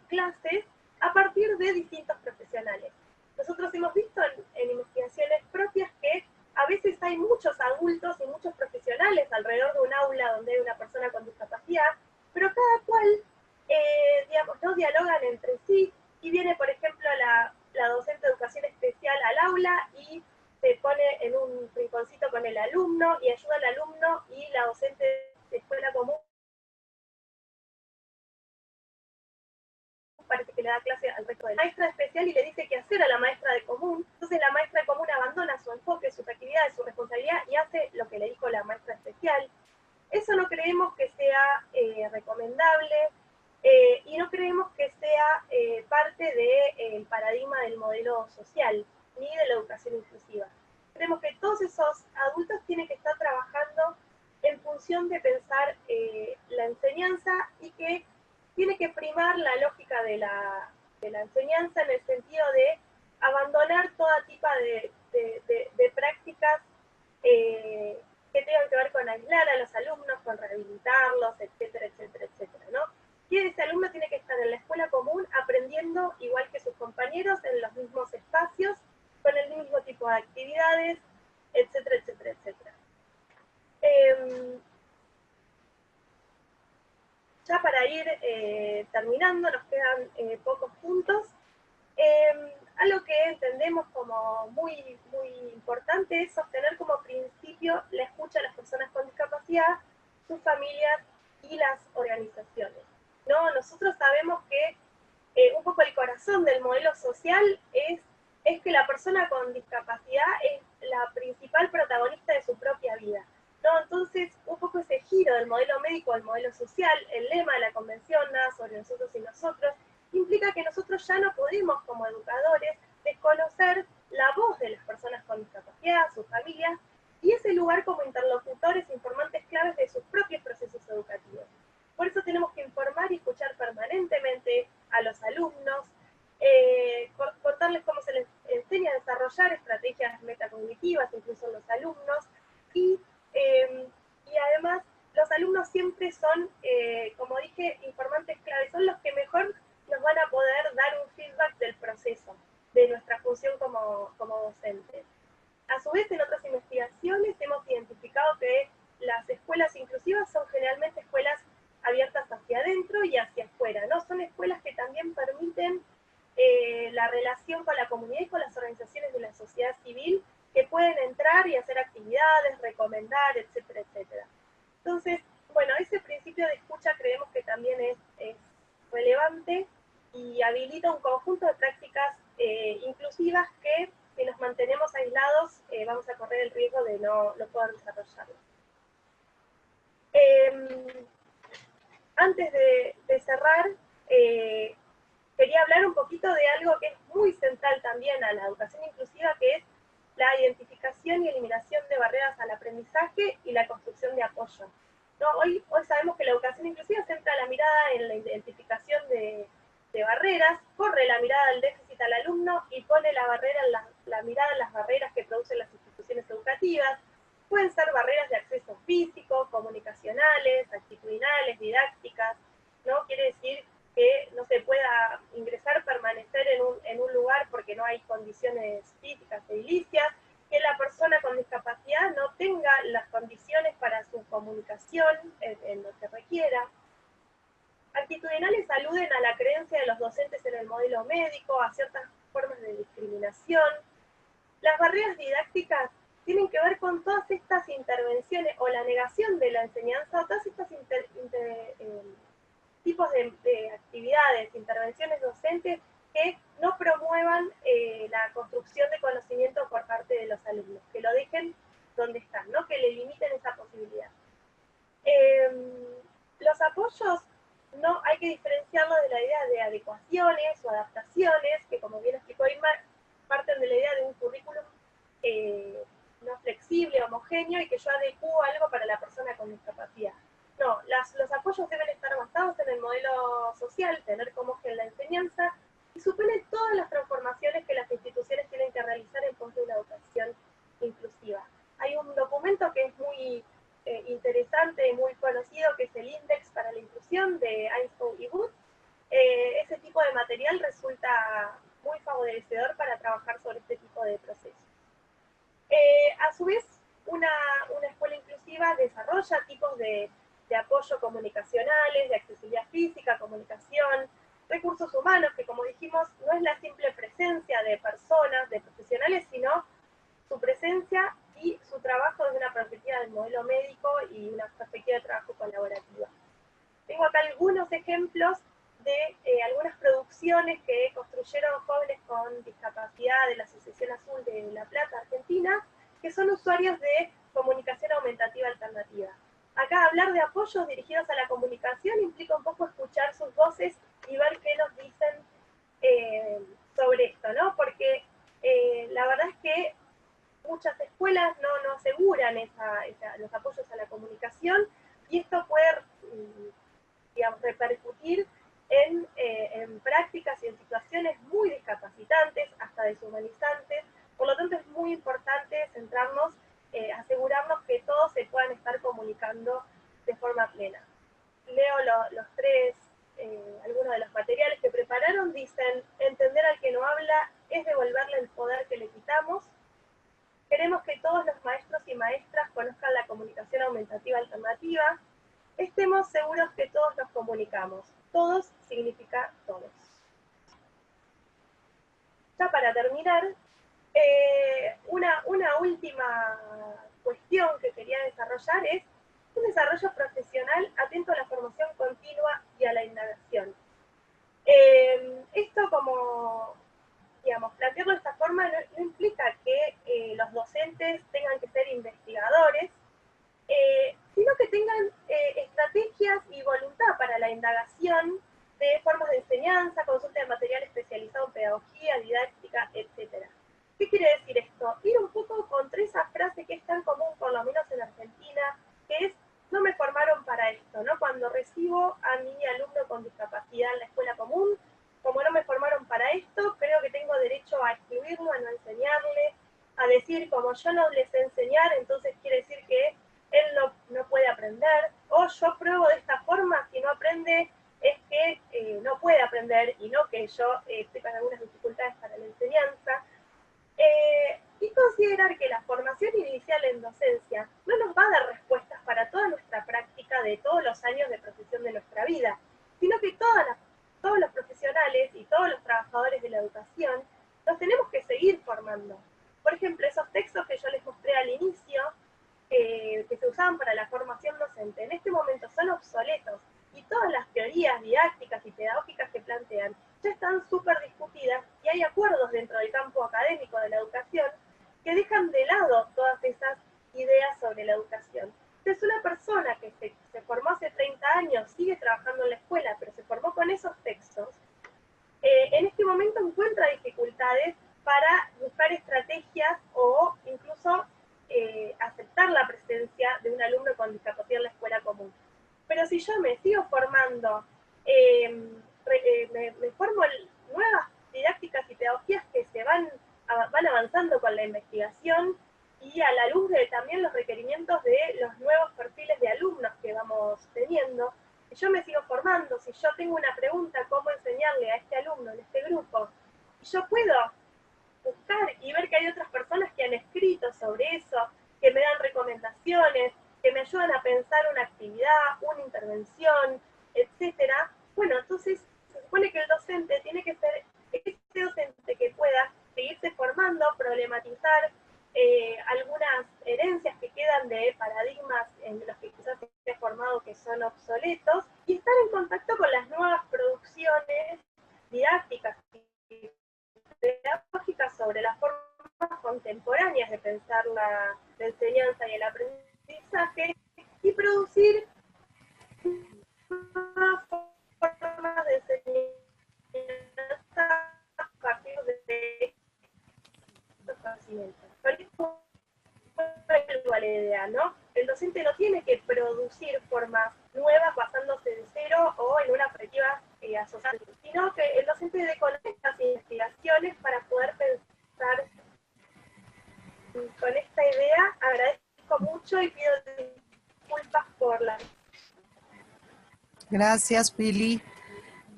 clases a partir de distintos profesionales? Nosotros hemos visto en investigaciones propias que a veces hay muchos adultos y muchos profesionales alrededor de un aula donde hay una persona con discapacidad, pero cada cual, digamos, no dialogan entre sí, y viene, por ejemplo, la docente de educación especial al aula y se pone en un rinconcito con el alumno y ayuda al alumno, y la docente de escuela común parece que le da clase al resto de la maestra especial y le dice qué hacer a la maestra de común. Entonces la maestra de común abandona su enfoque, sus actividades, su responsabilidad y hace lo que le dijo la maestra especial. Eso no creemos que sea recomendable y no creemos que sea parte del paradigma del modelo social ni de la educación inclusiva. Creemos que todos esos adultos tienen que estar trabajando en función de pensar la enseñanza, y que tiene que primar la lógica de la enseñanza en el sentido de abandonar toda tipo de prácticas que tengan que ver con aislar a los alumnos, con rehabilitarlos, etcétera, etcétera, etcétera, ¿no? Y ese alumno tiene que estar en la escuela común aprendiendo igual que sus compañeros en los mismos espacios, con el mismo tipo de actividades, etcétera, etcétera, etcétera. Ya para ir terminando, nos quedan pocos puntos. Algo que entendemos como muy, muy importante es sostener como principio la escucha a las personas con discapacidad, sus familias y las organizaciones, ¿no? Nosotros sabemos que un poco el corazón del modelo social es que la persona con discapacidad es la principal protagonista de su propia vida, ¿no? Entonces, un poco ese giro del modelo médico al modelo social, el lema de la convención, nada sobre nosotros y nosotros, implica que nosotros ya no podemos, como educadores, desconocer la voz de las personas con discapacidad, sus familias, y ese lugar como interlocutores, informantes claves de sus propios procesos educativos. Por eso tenemos que informar y escuchar permanentemente a los alumnos, contarles cómo se les enseña a desarrollar estrategias metacognitivas, incluso los alumnos, y además los alumnos siempre son, como dije, informantes claves, son los que mejor nos van a poder dar un feedback del proceso, de nuestra función como docentes. A su vez, en otras investigaciones hemos identificado que las escuelas inclusivas son generalmente escuelas abiertas hacia adentro y hacia afuera, ¿no? Son escuelas que también permiten la relación con la comunidad y con las organizaciones de la sociedad civil que pueden entrar y hacer actividades, recomendar, etcétera, etcétera. Entonces, bueno, ese principio de escucha creemos que también es relevante y habilita un conjunto de prácticas inclusivas que, si nos mantenemos aislados, vamos a correr el riesgo de no poder desarrollarlo. Antes de cerrar, quería hablar un poquito de algo que es muy central también a la educación inclusiva, que es la identificación y eliminación de barreras al aprendizaje y la construcción de apoyo. ¿No? Hoy sabemos que la educación inclusiva centra la mirada en la identificación de barreras, corre la mirada del déficit al alumno y pone la mirada en las barreras que producen las instituciones educativas. Pueden ser barreras de acceso físico, comunicacionales, actitudinales, didácticas, ¿no? Quiere decir que no se pueda ingresar, permanecer en un lugar porque no hay condiciones físicas edilicias, que la persona con discapacidad no tenga las condiciones para su comunicación en lo que requiera. Actitudinales aluden a la creencia de los docentes en el modelo médico, a ciertas formas de discriminación. Las barreras didácticas tienen que ver con todas estas intervenciones o la negación de la enseñanza, o todas estas tipos de actividades, intervenciones docentes que no promuevan la construcción de conocimiento por parte de los alumnos, que lo dejen donde están, ¿no? Que le limiten esa posibilidad. Los apoyos no hay que diferenciarlos de la idea de adecuaciones o adaptaciones, que como bien explicó Irma, parten de la idea de un currículum no flexible, homogéneo, y que yo adecuo algo para la persona con discapacidad. No, los apoyos deben estar basados en el modelo social, tener como eje la enseñanza, y supone todas las transformaciones que las instituciones tienen que realizar en pos de una educación inclusiva. Hay un documento que es muy interesante y muy conocido, que es el Índice para la Inclusión de Ainscow y Wood. Ese tipo de material resulta muy favorecedor para trabajar sobre este tipo de procesos. A su vez, una escuela inclusiva desarrolla tipos de apoyo comunicacionales, de accesibilidad física, comunicación, recursos humanos, que como dijimos, no es la simple presencia de personas, de profesionales, sino su presencia y su trabajo desde una perspectiva del modelo médico y una perspectiva de trabajo colaborativa. Tengo acá algunos ejemplos de algunas producciones que construyeron jóvenes con discapacidad de la Asociación Azul de La Plata, Argentina, que son usuarios de comunicación aumentativa alternativa. Acá hablar de apoyos dirigidos a la comunicación implica un poco escuchar sus voces y ver qué nos dicen sobre esto, ¿no? Porque la verdad es que muchas escuelas no aseguran los apoyos a la comunicación, y esto puede, digamos, repercutir en prácticas y en situaciones muy discapacitantes, hasta deshumanizantes. Por lo tanto, es muy importante centrarnos, asegurarnos que todos se puedan estar comunicando de forma plena. Leo algunos de los materiales que prepararon. Dicen: entender al que no habla es devolverle el poder que le quitamos. Queremos que todos los maestros y maestras conozcan la comunicación aumentativa alternativa. Estemos seguros que todos nos comunicamos. Todos significa todos. Ya para terminar, una última cuestión que quería desarrollar es un desarrollo profesional atento a la formación continua y a la indagación. Esto, como, digamos, plantearlo de esta forma no implica que los docentes tengan que ser investigadores, sino que tengan estrategias y voluntad para la indagación de formas de enseñanza, consulta de material especializado en pedagogía, didáctica, etc. ¿Qué quiere decir esto? Ir un poco contra esa frase que es tan común, por lo menos en Argentina, que es: no me formaron para esto, ¿no? Cuando recibo a mi alumno con discapacidad en la escuela común, como no me formaron para esto, creo que tengo derecho a excluirlo, a no enseñarle, a decir, como yo no les sé enseñar, entonces quiere decir que él no puede aprender, o yo pruebo de esta forma, si no aprende es que no puede aprender y no que yo tenga algunas dificultades para la enseñanza. Y considerar que la formación inicial en docencia no nos va a dar respuestas para toda nuestra práctica de todos los años de profesión de nuestra vida, sino que todos los profesionales y todos los trabajadores de la educación nos tenemos que seguir formando. Por ejemplo, esos textos que yo les mostré al inicio, que se usaban para la formación docente, en este momento son obsoletos, y todas las teorías didácticas y pedagógicas que plantean ya están súper discutidas, y hay acuerdos dentro del campo académico de la educación que dejan de lado todas esas ideas sobre la educación. Entonces, una persona que se formó hace 30 años, sigue trabajando en la escuela, pero se formó con esos textos, en este momento encuentra dificultades para buscar estrategias o incluso aceptar la presencia de un alumno con discapacidad en la escuela común. Pero si yo me sigo formando, me formo nuevas didácticas y pedagogías que van avanzando con la investigación y a la luz de también los requerimientos de los nuevos perfiles de alumnos que vamos teniendo, si yo me sigo formando, si yo tengo una pregunta, cómo enseñarle a este alumno en este grupo, yo puedo buscar y ver que hay otras personas que han escrito sobre eso, que me dan recomendaciones, que me ayudan a pensar una actividad, una intervención, etcétera. Bueno, entonces se supone que el docente tiene que ser ese docente que pueda seguirse formando, problematizar algunas herencias que quedan de paradigmas en los que quizás se ha formado que son obsoletos, y estar en contacto con las nuevas producciones didácticas y pedagógicas sobre las formas contemporáneas de pensar la enseñanza y el aprendizaje, y producir nuevas formas de enseñanza a partir de estos conocimientos. La idea, ¿no? El docente no tiene que producir formas nuevas basándose de cero o en una perspectiva asociada, sino que el docente debe conocer estas investigaciones para poder pensar con esta idea. Agradezco mucho y pido disculpas por la... Gracias, Pili.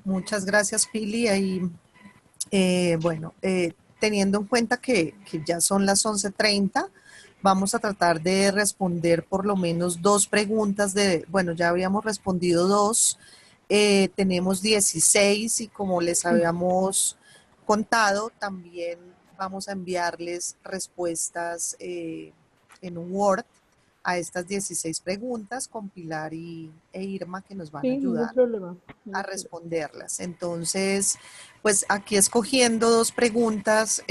Muchas gracias, Pili. Ahí, bueno, teniendo en cuenta que ya son las 11:30, vamos a tratar de responder por lo menos 2 preguntas bueno, ya habíamos respondido 2, tenemos 16 y como les habíamos contado, también vamos a enviarles respuestas en un Word a estas 16 preguntas con Pilar e Irma, que nos van a ayudar a responderlas. Entonces, pues aquí escogiendo 2 preguntas,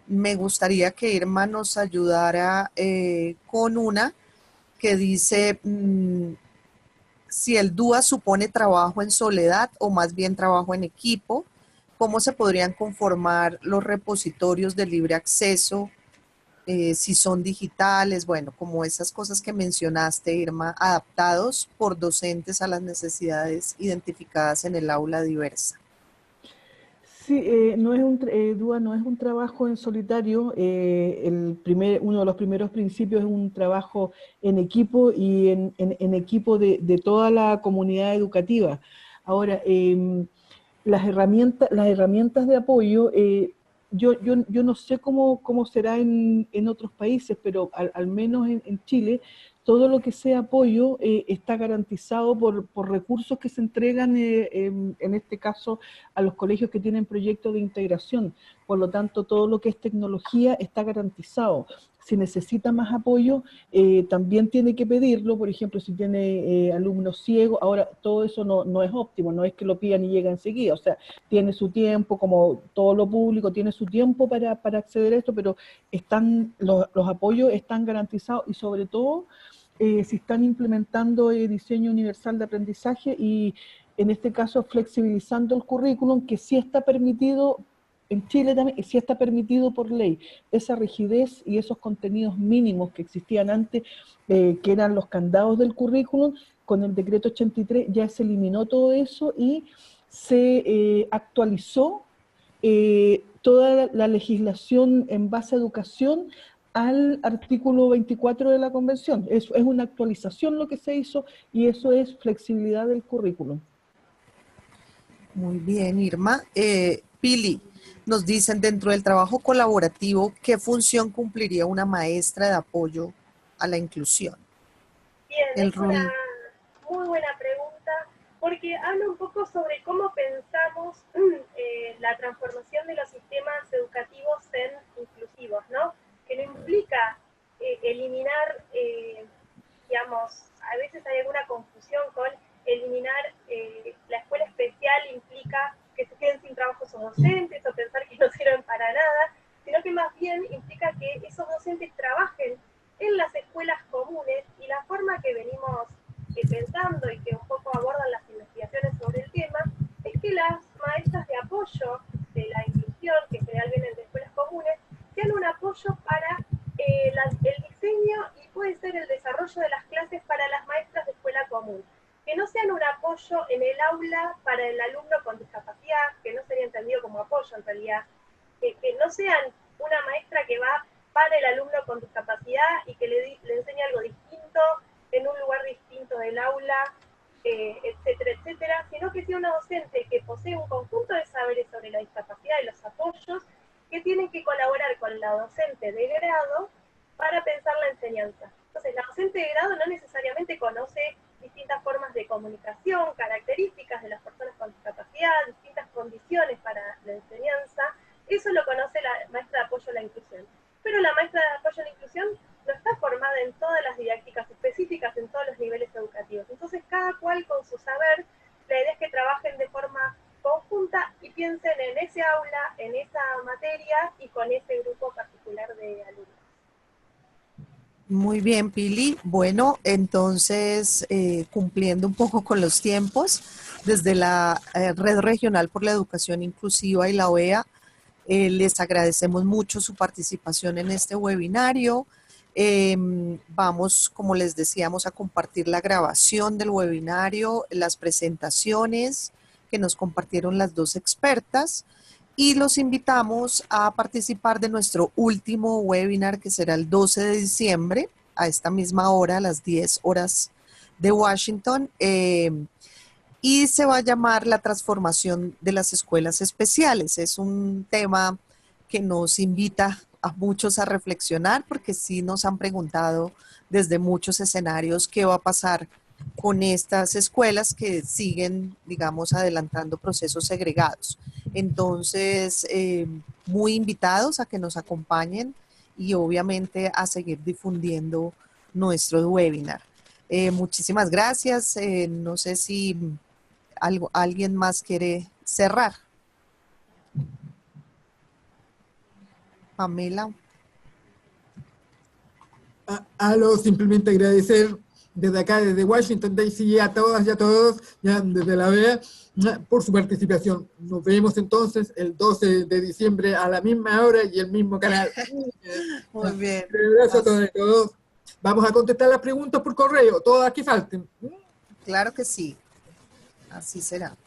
me gustaría que Irma nos ayudara con una que dice si el DUA supone trabajo en soledad o más bien trabajo en equipo, cómo se podrían conformar los repositorios de libre acceso, si son digitales, bueno, como esas cosas que mencionaste, Irma, adaptados por docentes a las necesidades identificadas en el aula diversa. Sí, no es DUA no es un trabajo en solitario. Uno de los primeros principios es un trabajo en equipo y en equipo de toda la comunidad educativa. Ahora, las herramientas de apoyo, yo no sé cómo será en otros países, pero al menos en Chile, todo lo que sea apoyo está garantizado por recursos que se entregan, en este caso, a los colegios que tienen proyectos de integración. Por lo tanto, todo lo que es tecnología está garantizado. Si necesita más apoyo, también tiene que pedirlo. Por ejemplo, si tiene alumnos ciegos, ahora todo eso no es óptimo, no es que lo pidan y llega enseguida, o sea, tiene su tiempo, como todo lo público, tiene su tiempo para acceder a esto, pero los apoyos están garantizados, y sobre todo, si están implementando diseño universal de aprendizaje y, en este caso, flexibilizando el currículum, que sí está permitido. En Chile también sí está permitido por ley. Esa rigidez y esos contenidos mínimos que existían antes, que eran los candados del currículum, con el decreto 83 ya se eliminó todo eso y se actualizó toda la legislación en base a educación al artículo 24 de la Convención. Es una actualización lo que se hizo, y eso es flexibilidad del currículum. Muy bien, Irma. Pili, nos dicen dentro del trabajo colaborativo, ¿qué función cumpliría una maestra de apoyo a la inclusión? Bien, El es una rol. muy buena pregunta porque habla un poco sobre cómo pensamos la transformación de los sistemas educativos en inclusivos, ¿no? Que no implica eliminar, digamos, a veces hay alguna confusión con eliminar la escuela especial implica que se queden sin trabajo esos docentes o pensar que no sirven para nada, sino que más bien implica que esos docentes trabajen en las escuelas comunes y la forma que venimos pensando y que un poco abordan las investigaciones sobre el tema es que las maestras de apoyo de la inclusión, que en general vienen de escuelas comunes, sean un apoyo para el diseño y puede ser el desarrollo de las clases para las maestras de escuela común. Que no sean un apoyo en el aula para el alumno con discapacidad, que no sería entendido como apoyo en realidad, que no sean una maestra que va para el alumno con discapacidad y que le enseña algo distinto en un lugar distinto del aula, etcétera, etcétera, sino que sea una docente que posee un conjunto de saberes sobre la discapacidad y los apoyos que tienen que colaborar con la docente de grado para pensar la enseñanza. Entonces, la docente de grado no necesariamente conoce distintas formas de comunicación, características de las personas con discapacidad, distintas condiciones para la enseñanza. Eso lo conoce la maestra de apoyo a la inclusión. Pero la maestra de apoyo a la inclusión no está formada en todas las didácticas específicas en todos los niveles educativos. Entonces, cada cual con su saber, la idea es que trabajen de forma conjunta y piensen en ese aula, en esa materia y con ese grupo particular de alumnos. Muy bien, Pili. Bueno, entonces, cumpliendo un poco con los tiempos, desde la Red Regional por la Educación Inclusiva y la OEA, les agradecemos mucho su participación en este webinario. Vamos, como les decíamos, a compartir la grabación del webinario, las presentaciones que nos compartieron las dos expertas y los invitamos a participar de nuestro último webinar que será el 12 de diciembre a esta misma hora, a las 10 horas de Washington. Y se va a llamar la transformación de las escuelas especiales. Es un tema que nos invita a muchos a reflexionar porque sí nos han preguntado desde muchos escenarios qué va a pasar con estas escuelas que siguen, digamos, adelantando procesos segregados. Entonces, muy invitados a que nos acompañen y obviamente a seguir difundiendo nuestro webinar. Muchísimas gracias. No sé si alguien más quiere cerrar. Pamela. Simplemente agradecer desde acá, desde Washington, D.C., a todas y a todos, ya desde la OEA, por su participación. Nos vemos entonces el 12 de diciembre a la misma hora y el mismo canal. Muy bien. Un abrazo a todos y todos. Vamos a contestar las preguntas por correo, todas que falten. Claro que sí. Así será.